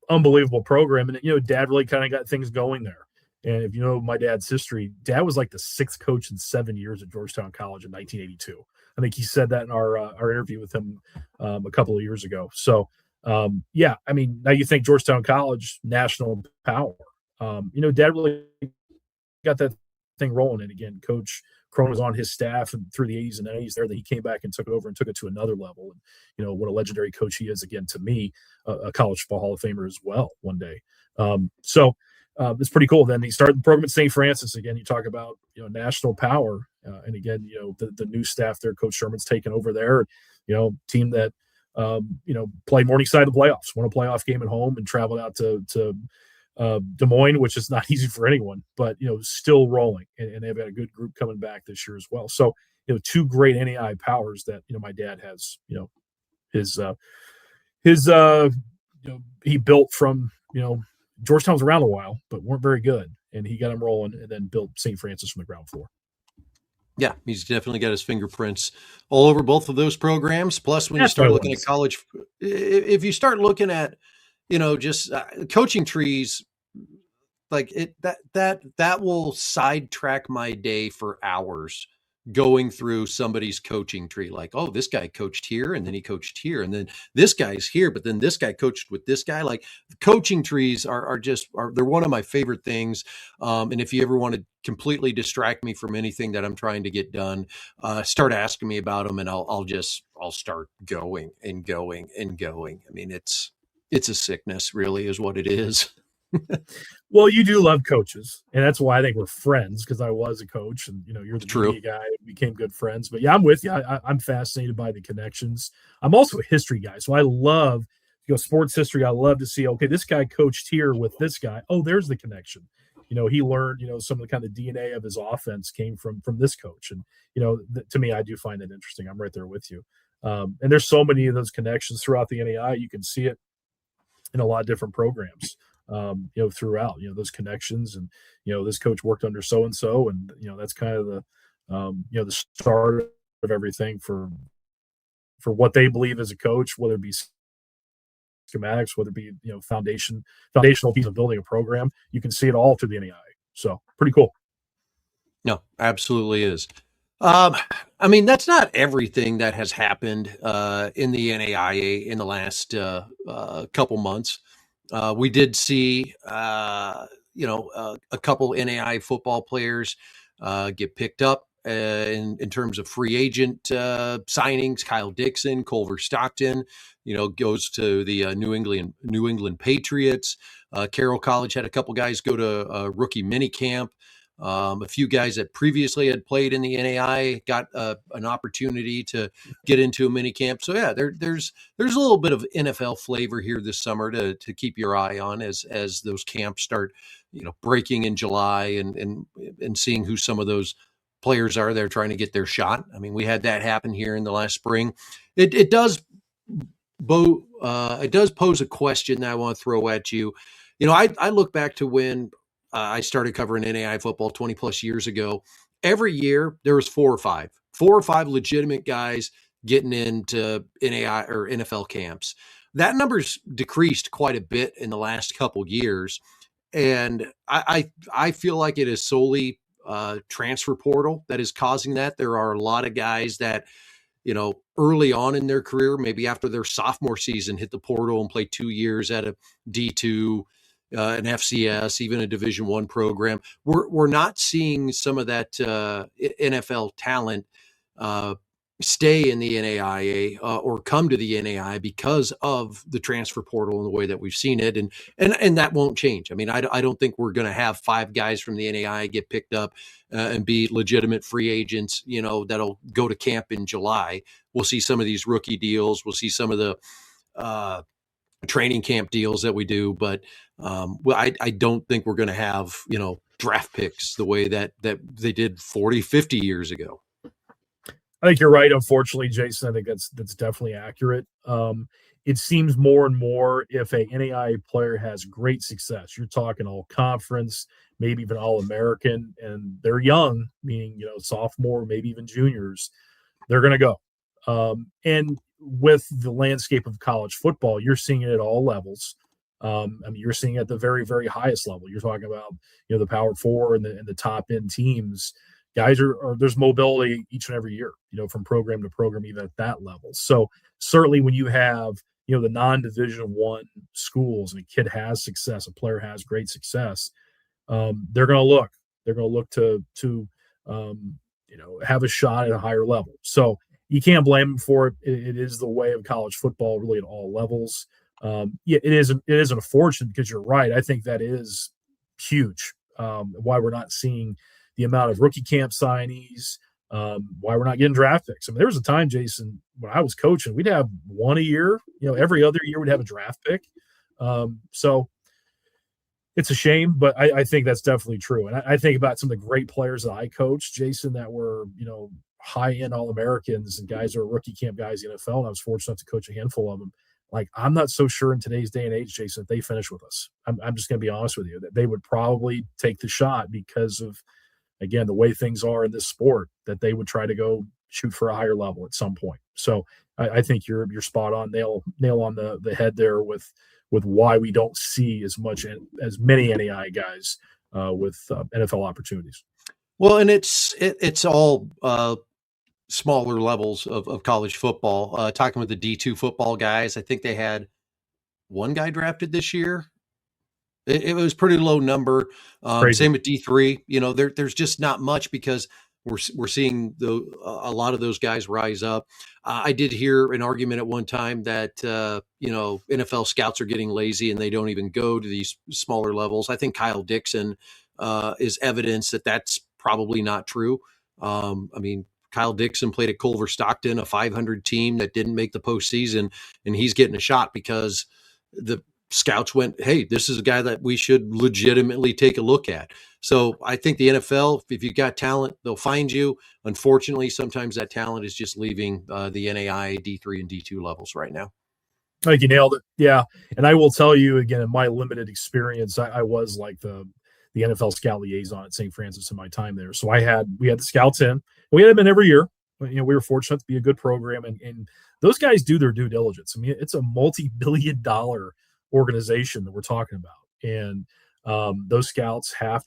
Unbelievable program. And, Dad really kind of got things going there. And if you know my dad's history, Dad was like the 6th coach in 7 years at Georgetown College in 1982. I think he said that in our interview with him a couple of years ago. So, yeah, I mean, now you think Georgetown College, national power. Dad really got that thing rolling. And again, Coach Cronin was on his staff and through the 80s and 90s there, that he came back and took it over and took it to another level. And, what a legendary coach he is, again, to me, a college football Hall of Famer as well one day. So it's pretty cool. Then he started the program at St. Francis. Again, you talk about, national power. And again, the new staff there, Coach Sherman's taken over there, team that, played Morningside in the playoffs, won a playoff game at home and traveled out to Des Moines, which is not easy for anyone, but still rolling, and they've got a good group coming back this year as well. So 2 great NAIA powers that my dad has. He built from Georgetown was around a while, but weren't very good, and he got them rolling, and then built St. Francis from the ground floor. Yeah, he's definitely got his fingerprints all over both of those programs. Plus, when you start looking at college, if you start looking at just coaching trees, like that will sidetrack my day for hours going through somebody's coaching tree. Like, oh, this guy coached here, and then he coached here, and then this guy's here, but then this guy coached with this guy. Like, coaching trees are they're one of my favorite things. And if you ever want to completely distract me from anything that I'm trying to get done, start asking me about them, and I'll start going and going and going. I mean, it's a sickness, really, is what it is. Well, you do love coaches, and that's why I think we're friends, because I was a coach, and you're the media guy. We became good friends. But yeah, I'm with you. I'm fascinated by the connections. I'm also a history guy, so I love sports history. I love to see, okay, this guy coached here with this guy. Oh, there's the connection. He learned some of the kind of DNA of his offense came from this coach, and to me, I do find that interesting. I'm right there with you. And there's so many of those connections throughout the NAIA. You can see it in a lot of different programs. Throughout, those connections, and, this coach worked under so-and-so, and, that's kind of the, the start of everything for what they believe as a coach, whether it be schematics, whether it be, foundational piece of building a program. You can see it all through the NAIA. So pretty cool. No, absolutely is. I mean, that's not everything that has happened in the NAIA in the last couple months. We did see, a couple NAIA football players get picked up in terms of free agent signings. Kyle Dixon, Culver Stockton, goes to the New England Patriots. Carroll College had a couple guys go to rookie mini camp. A few guys that previously had played in the NAI got an opportunity to get into a mini camp. So yeah, there's a little bit of NFL flavor here this summer to keep your eye on as those camps start, breaking in July and seeing who some of those players are. They're trying to get their shot. I mean, we had that happen here in the last spring. It does pose a question that I want to throw at you. I look back to when I started covering NAI football 20 plus years ago. Every year there was four or five legitimate guys getting into NAI or NFL camps. That number's decreased quite a bit in the last couple years. And I feel like it is solely transfer portal that is causing that. There are a lot of guys that, early on in their career, maybe after their sophomore season, hit the portal and play 2 years at a D2, an FCS, even a Division I program. We're not seeing some of that NFL talent stay in the NAIA or come to the NAI because of the transfer portal and the way that we've seen it. And that won't change. I mean, I don't think we're going to have 5 guys from the NAI get picked up and be legitimate free agents, that'll go to camp in July. We'll see some of these rookie deals. We'll see some of the training camp deals that we do. But I don't think we're going to have, draft picks the way that they did 40, 50 years ago. I think you're right. Unfortunately, Jason, I think that's definitely accurate. It seems more and more if a NAIA player has great success, you're talking all conference, maybe even all American, and they're young, meaning, sophomore, maybe even juniors, they're going to go. And with the landscape of college football, you're seeing it at all levels. You're seeing it at the very, very highest level. You're talking about, the Power Four and the top end teams. Guys are there's mobility each and every year, from program to program, even at that level. So certainly when you have, the non-Division I schools and a kid has success, a player has great success, they're going to look to have a shot at a higher level. So you can't blame them for it. It is the way of college football, really at all levels. It is unfortunate because you're right. I think that is huge. Why we're not seeing the amount of rookie camp signees, why we're not getting draft picks. I mean, there was a time, Jason, when I was coaching, we'd have one a year. Every other year we'd have a draft pick. So it's a shame, but I think that's definitely true. And I think about some of the great players that I coached, Jason, that were, high-end All-Americans and guys that are rookie camp guys in the NFL, and I was fortunate to coach a handful of them. Like, I'm not so sure in today's day and age, Jason, if they finish with us. I'm just going to be honest with you, that they would probably take the shot because of, again, the way things are in this sport, that they would try to go shoot for a higher level at some point. So I think you're spot on, nail on the head there with why we don't see as many NAI guys with NFL opportunities. Well, and it's all smaller levels of college football. Talking with the D2 football guys, I think they had one guy drafted this year. It was pretty low number. Same with D3. There's just not much because we're seeing a lot of those guys rise up. I did hear an argument at one time that NFL scouts are getting lazy and they don't even go to these smaller levels. I think Kyle Dixon is evidence that that's probably not true. Kyle Dixon played at Culver Stockton, a 500 team that didn't make the postseason, and he's getting a shot because the scouts went, hey, this is a guy that we should legitimately take a look at. So I think the NFL, if you've got talent, they'll find you. Unfortunately, sometimes that talent is just leaving the NAI D3 and D2 levels right now. I think you nailed it. Yeah. And I will tell you again, in my limited experience, I was like the NFL scout liaison at St. Francis in my time there. So we had the scouts in. We had them in every year. We were fortunate to be a good program, and those guys do their due diligence. I mean, it's a multi-billion-dollar organization that we're talking about, and those scouts have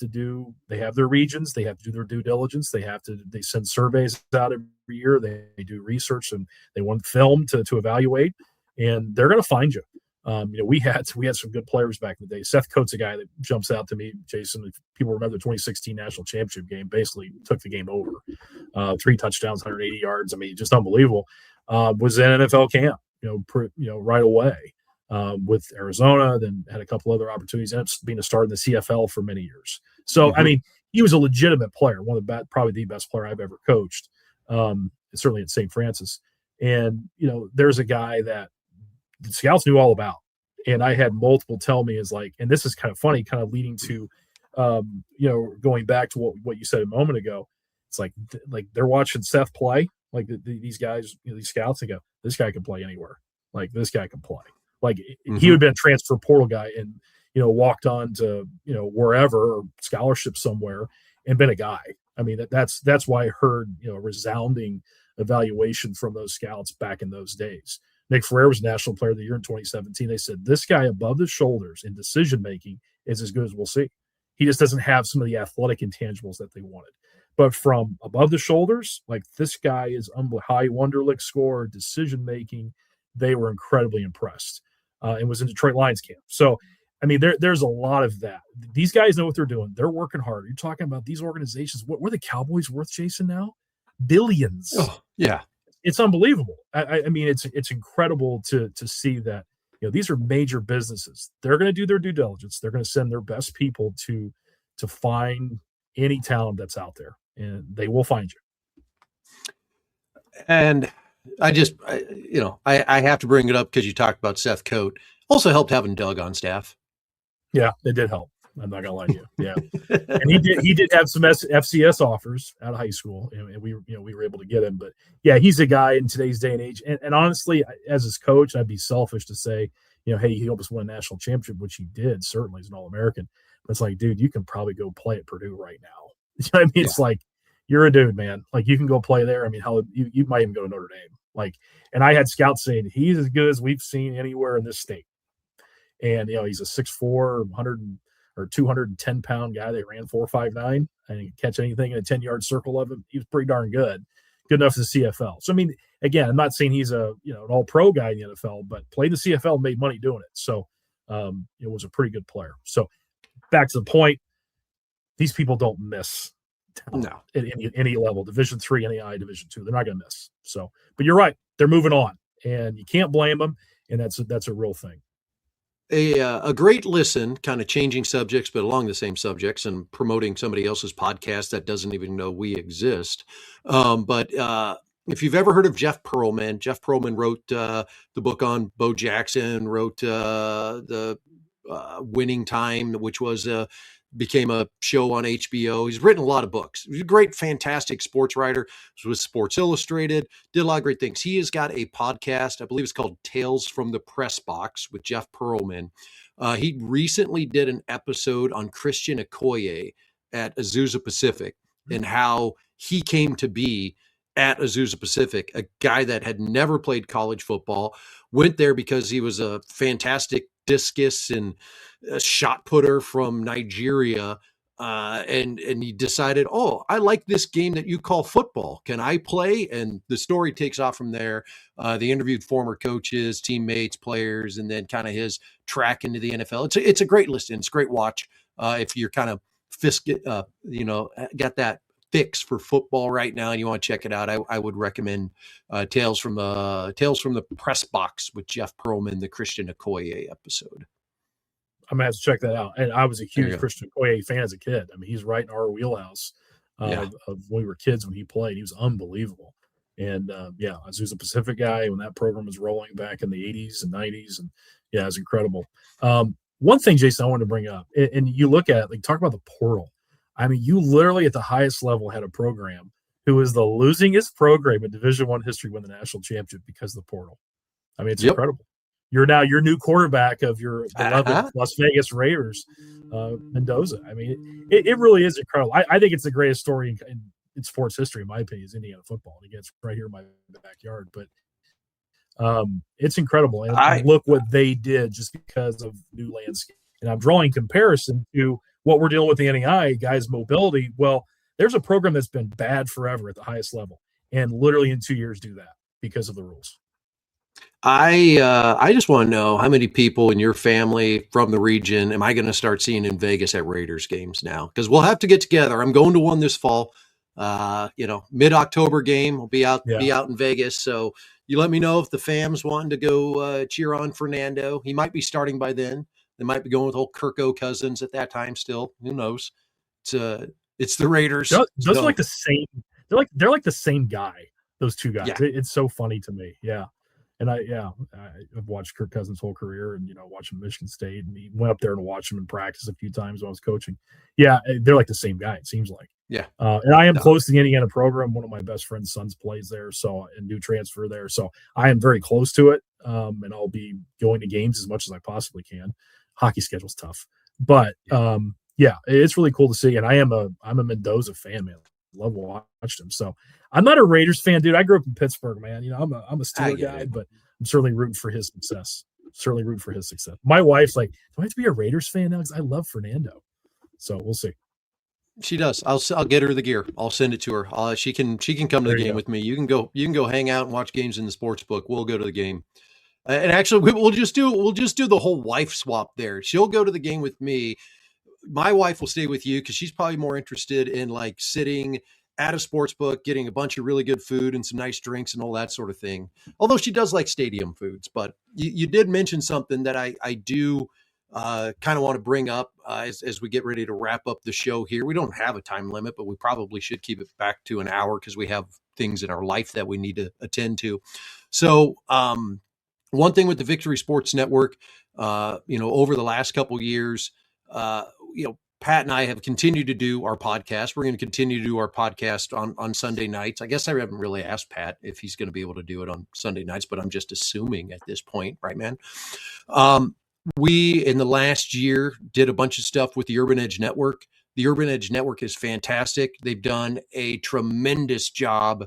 their regions. They have to do their due diligence. They send surveys out every year. They do research, and they want film to evaluate, and they're going to find you. We had some good players back in the day. Seth Coates, a guy that jumps out to me, Jason. If people remember the 2016 national championship game, basically took the game over. 3 touchdowns, 180 yards. I mean, just unbelievable. Was in NFL camp. right away with Arizona. Then had a couple other opportunities. Ended up being a starter in the CFL for many years. So I mean, he was a legitimate player, one of the probably the best player I've ever coached. Certainly at St. Francis. And there's a guy that the scouts knew all about. And I had multiple tell me is like, and this is kind of funny, kind of leading to, going back to what you said a moment ago. It's like they're watching Seth play, like these guys, these scouts, and go, this guy can play anywhere. Like this guy can play. Like he would have been a transfer portal guy and, walked on to, wherever, or scholarship somewhere and been a guy. I mean, that's why I heard, a resounding evaluation from those scouts back in those days. Nick Ferrer was National Player of the Year in 2017. They said, this guy above the shoulders in decision-making is as good as we'll see. He just doesn't have some of the athletic intangibles that they wanted. But from above the shoulders, like this guy is high Wonderlic score, decision-making. They were incredibly impressed and was in Detroit Lions camp. So, I mean, there's a lot of that. These guys know what they're doing. They're working hard. You're talking about these organizations. What were the Cowboys worth, Jason, now? Billions. Oh, yeah. It's unbelievable. I mean, it's incredible to see that, these are major businesses. They're going to do their due diligence. They're going to send their best people to find any talent that's out there, and they will find you. And I have to bring it up because you talked about Seth Coate. Also helped having Doug on staff. Yeah, it did help. I'm not gonna lie to you. Yeah, and he did have some FCS offers out of high school, and we were able to get him. But yeah, he's a guy in today's day and age. And honestly, as his coach, I'd be selfish to say, hey, he helped us win a national championship, which he did. Certainly, as an All-American. But it's like, dude, you can probably go play at Purdue right now. You know what I mean? It's like you're a dude, man. Like you can go play there. I mean, how you might even go to Notre Dame. Like, and I had scouts saying he's as good as we've seen anywhere in this state. And he's a 6'4", 210-pound guy. They ran 4.59. I didn't catch anything in a 10-yard circle of him. He was pretty darn good enough for the CFL. So I mean, again, I'm not saying he's an all-pro guy in the NFL, but played the CFL, made money doing it. So it was a pretty good player. So back to the point, these people don't miss talent at any level. Division III, NAIA, Division II, they're not going to miss. So, but you're right, they're moving on, and you can't blame them, and that's a real thing. A great listen, kind of changing subjects, but along the same subjects and promoting somebody else's podcast that doesn't even know we exist. But if you've ever heard of Jeff Pearlman wrote the book on Bo Jackson, wrote the Winning Time, which became a show on HBO. He's written a lot of books. He's a great, fantastic sports writer. He was with Sports Illustrated, did a lot of great things. He has got a podcast, I believe it's called Tales from the Press Box with Jeff Pearlman. He recently did an episode on Christian Okoye at Azusa Pacific and how he came to be at Azusa Pacific, a guy that had never played college football, went there because he was a fantastic discus and a shot putter from Nigeria. And he decided, I like this game that you call football. Can I play? And the story takes off from there. They interviewed former coaches, teammates, players, and then kind of his track into the NFL. It's a great listen. It's a great watch. If you're kind of got that fix for football right now and you want to check it out, I would recommend Tales from the Press Box with Jeff Pearlman, the Christian Okoye episode. I'm gonna have to check that out. And I was a huge Christian Okoye fan as a kid. I mean, he's right in our wheelhouse of when we were kids when he played. He was unbelievable. And Azusa Pacific guy when that program was rolling back in the 80s and 90s, and it was incredible. One thing, Jason, I wanted to bring up, and you look at it, talk about the portal. I mean, you literally at the highest level had a program who was the losingest program in Division I history win the national championship because of the portal. I mean, it's incredible. You're now your new quarterback of your beloved Las Vegas Raiders, Mendoza. I mean, it really is incredible. I think it's the greatest story in sports history, in my opinion, is Indiana football. And again, it's right here in my backyard. But it's incredible. And look what they did just because of new landscape. And I'm drawing comparison to what we're dealing with the NAIA, guys' mobility. Well, there's a program that's been bad forever at the highest level, and literally in 2 years do that because of the rules. I just want to know how many people in your family from the region am I going to start seeing in Vegas at Raiders games now? Because we'll have to get together. I'm going to one this fall. Mid-October game. We'll be out in Vegas. So You let me know if the fam's wanting to go cheer on Fernando. He might be starting by then. They might be going with old Kirko Cousins at that time still. Who knows? It's the Raiders. Those are like the same. They're like the same guy. Those two guys. Yeah. It's so funny to me. Yeah. And I've watched Kirk Cousins' whole career, and watch him at Michigan State, and he went up there and watched him in practice a few times when I was coaching. Yeah, they're like the same guy. It seems like. Yeah. And I am close to the Indiana program. One of my best friend's sons plays there, and do transfer there. So I am very close to it. And I'll be going to games as much as I possibly can. Hockey schedule's tough, but yeah, it's really cool to see. And I'm a Mendoza fan, man. Love watching him. So I'm not a Raiders fan, dude. I grew up in Pittsburgh, man. I'm a Steeler guy, but I'm certainly rooting for his success. My wife's like, do I have to be a Raiders fan now? Because I love Fernando. So we'll see. She does. I'll get her the gear. I'll send it to her. She can come to the game with me. You can go hang out and watch games in the sports book. We'll go to the game. And actually, we'll just do the whole wife swap there. She'll go to the game with me. My wife will stay with you because she's probably more interested in like sitting at a sports book, getting a bunch of really good food and some nice drinks and all that sort of thing. Although she does like stadium foods. But you did mention something that I do kind of want to bring up as we get ready to wrap up the show here. We don't have a time limit, but we probably should keep it back to an hour because we have things in our life that we need to attend to. So one thing with the Victory Sports Network, over the last couple of years, Pat and I have continued to do our podcast. We're going to continue to do our podcast on Sunday nights. I guess I haven't really asked Pat if he's going to be able to do it on Sunday nights, but I'm just assuming at this point, right, man? We, in the last year, did a bunch of stuff with the Urban Edge Network. The Urban Edge Network is fantastic. They've done a tremendous job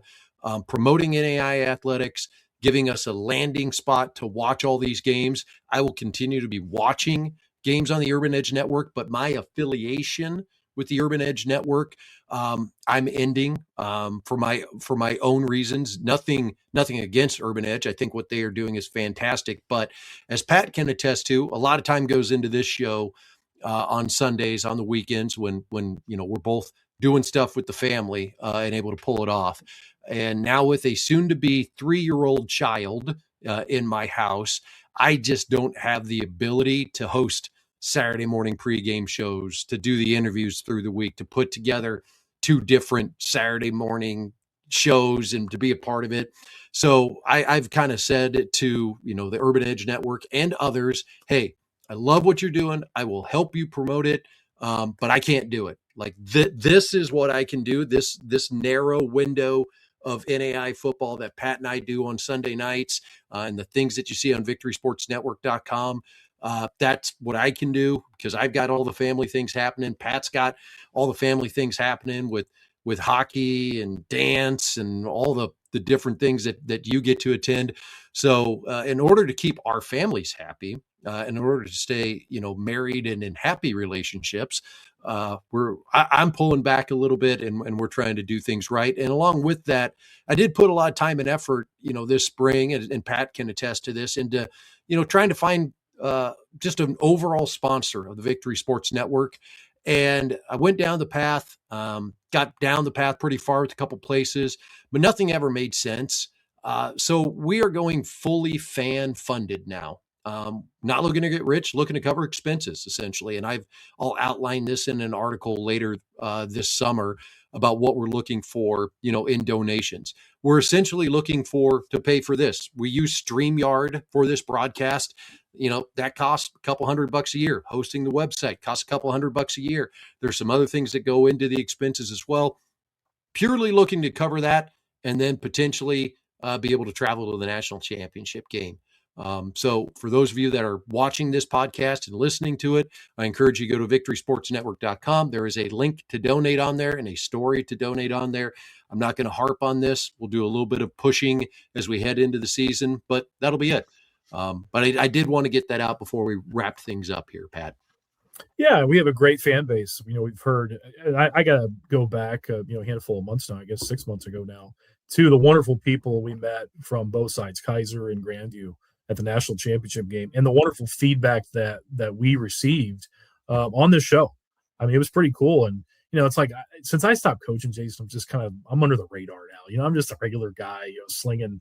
promoting NAIA athletics, giving us a landing spot to watch all these games. I will continue to be watching games on the Urban Edge Network, but my affiliation with the Urban Edge Network, I'm ending for my own reasons. Nothing against Urban Edge. I think what they are doing is fantastic. But as Pat can attest to, a lot of time goes into this show on Sundays, on the weekends when we're both doing stuff with the family and able to pull it off. And now with a soon-to-be 3-year-old child in my house, I just don't have the ability to host Saturday morning pregame shows, to do the interviews through the week, to put together 2 different Saturday morning shows and to be a part of it. So I've kind of said to, the Urban Edge Network and others, hey, I love what you're doing. I will help you promote it, but I can't do it. Like this is what I can do. This narrow window of NAI football that Pat and I do on Sunday nights and the things that you see on victorysportsnetwork.com. That's what I can do because I've got all the family things happening. Pat's got all the family things happening with hockey and dance and all the different things that you get to attend. So in order to keep our families happy, in order to stay, married and in happy relationships, I'm pulling back a little bit and we're trying to do things right. And along with that, I did put a lot of time and effort, this spring, and Pat can attest to this, into, trying to find just an overall sponsor of the Victory Sports Network. And I went down the path, got down the path pretty far with a couple places, but nothing ever made sense. So we are going fully fan funded now. Not looking to get rich, looking to cover expenses, essentially. And I'll outline this in an article later this summer about what we're looking for, in donations. We're essentially looking to pay for this. We use StreamYard for this broadcast. That costs a couple $100 a year. Hosting the website costs a couple $100 a year. There's some other things that go into the expenses as well. Purely looking to cover that and then potentially be able to travel to the national championship game. So for those of you that are watching this podcast and listening to it, I encourage you to go to victorysportsnetwork.com. There is a link to donate on there and a story to donate on there. I'm not going to harp on this. We'll do a little bit of pushing as we head into the season, but that'll be it. But I did want to get that out before we wrap things up here, Pat. Yeah, we have a great fan base. We've heard, and I got to go back, a handful of months now, I guess 6 months ago now, to the wonderful people we met from both sides, Kaiser and Grandview, at the national championship game, and the wonderful feedback that we received on this show. It was pretty cool. And, it's like since I stopped coaching, Jason, I'm under the radar now. I'm just a regular guy, slinging,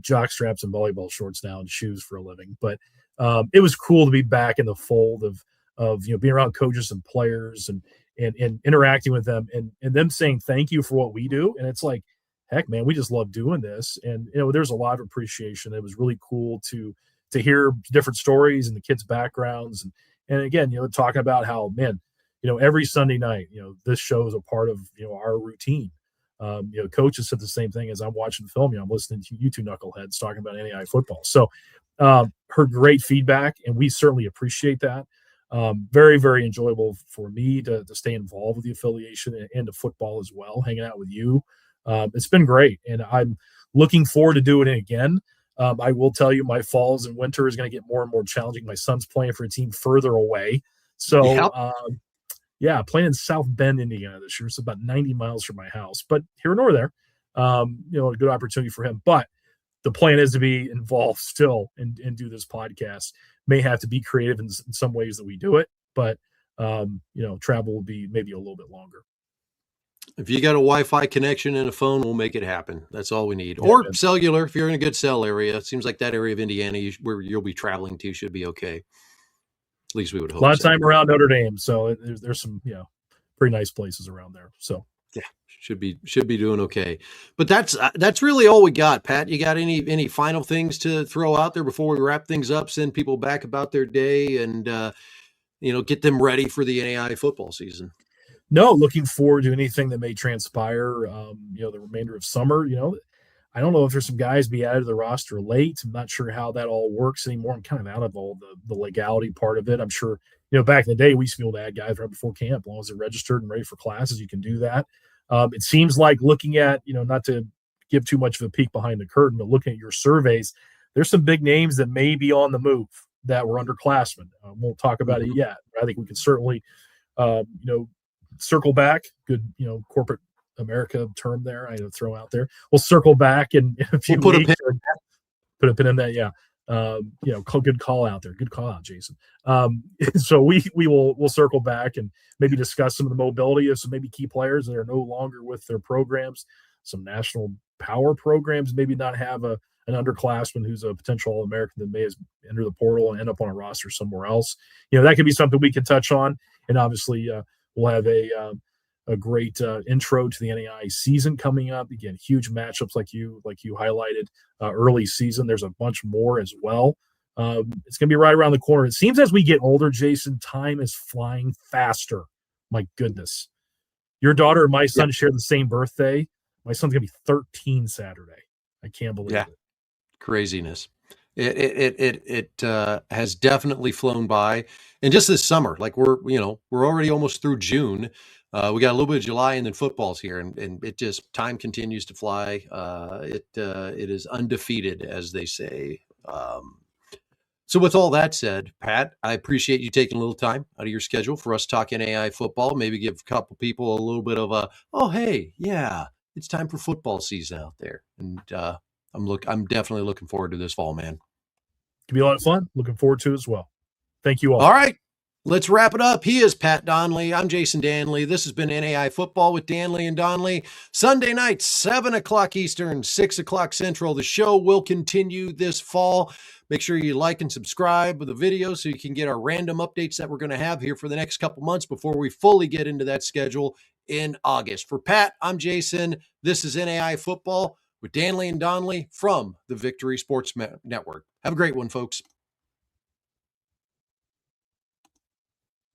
jock straps and volleyball shorts now and shoes for a living. But it was cool to be back in the fold of being around coaches and players and interacting with them and them saying thank you for what we do. And it's like, heck, man, we just love doing this. And, there's a lot of appreciation. It was really cool to hear different stories and the kids' backgrounds. And again, talking about how, man, every Sunday night, this show is a part of, our routine. Coaches said the same thing as I'm watching film. I'm listening to you two knuckleheads talking about NAIA football. So heard great feedback, and we certainly appreciate that. Very, very enjoyable for me to stay involved with the affiliation and the football as well, hanging out with you. It's been great, and I'm looking forward to doing it again. I will tell you, my falls and winter is going to get more and more challenging. My son's playing for a team further away. So, playing in South Bend, Indiana this year. It's about 90 miles from my house, but here nor there. A good opportunity for him. But the plan is to be involved still and do this podcast. May have to be creative in some ways that we do it, but, travel will be maybe a little bit longer. If you got a Wi-Fi connection and a phone, we'll make it happen. That's all we need. Or cellular, if you're in a good cell area. It seems like that area of Indiana where you'll be traveling to should be okay. At least we would hope. A lot of time around Notre Dame, so there's some pretty nice places around there. So yeah, should be doing okay. But that's really all we got. Pat, you got any final things to throw out there before we wrap things up? Send people back about their day and get them ready for the NAIA football season. No, looking forward to anything that may transpire, the remainder of summer. I don't know if there's some guys be added to the roster late. I'm not sure how that all works anymore. I'm kind of out of all the legality part of it. I'm sure, back in the day, we used to be able to add guys right before camp. As long as they're registered and ready for classes, you can do that. It seems like looking at, not to give too much of a peek behind the curtain, but looking at your surveys, there's some big names that may be on the move that were underclassmen. Won't talk about it yet. I think we can certainly, circle back. Good, corporate America term there. I throw out there. We'll circle back in a few weeks. Put a pin in that. Yeah. Good call out there. Good call out, Jason. So we'll circle back and maybe discuss some of the mobility of some maybe key players that are no longer with their programs. Some national power programs maybe not have an underclassman who's a potential All-American that may enter the portal and end up on a roster somewhere else. That could be something we can touch on. And obviously, we'll have a great intro to the NAIA season coming up. Again, huge matchups like you highlighted early season. There's a bunch more as well. It's going to be right around the corner. It seems as we get older, Jason, time is flying faster. My goodness. Your daughter and my son share the same birthday. My son's going to be 13 Saturday. I can't believe it. Craziness. It has definitely flown by. And just this summer, like we're already almost through June. We got a little bit of July and then football's here, and it just time continues to fly. It is undefeated, as they say. So with all that said, Pat, I appreciate you taking a little time out of your schedule for us talking AI football. Maybe give a couple people a little bit of it's time for football season out there. And I'm definitely looking forward to this fall, man. Could be a lot of fun. Looking forward to it as well. Thank you all. All right. Let's wrap it up. He is Pat Donnelly. I'm Jason Dannelly. This has been NAIA Football with Dannelly and Donley. Sunday night, 7 o'clock Eastern, 6 o'clock Central. The show will continue this fall. Make sure you like and subscribe with the video so you can get our random updates that we're going to have here for the next couple months before we fully get into that schedule in August. For Pat, I'm Jason. This is NAIA Football with Dannelly and Donley from the Victory Sports Network. Have a great one, folks.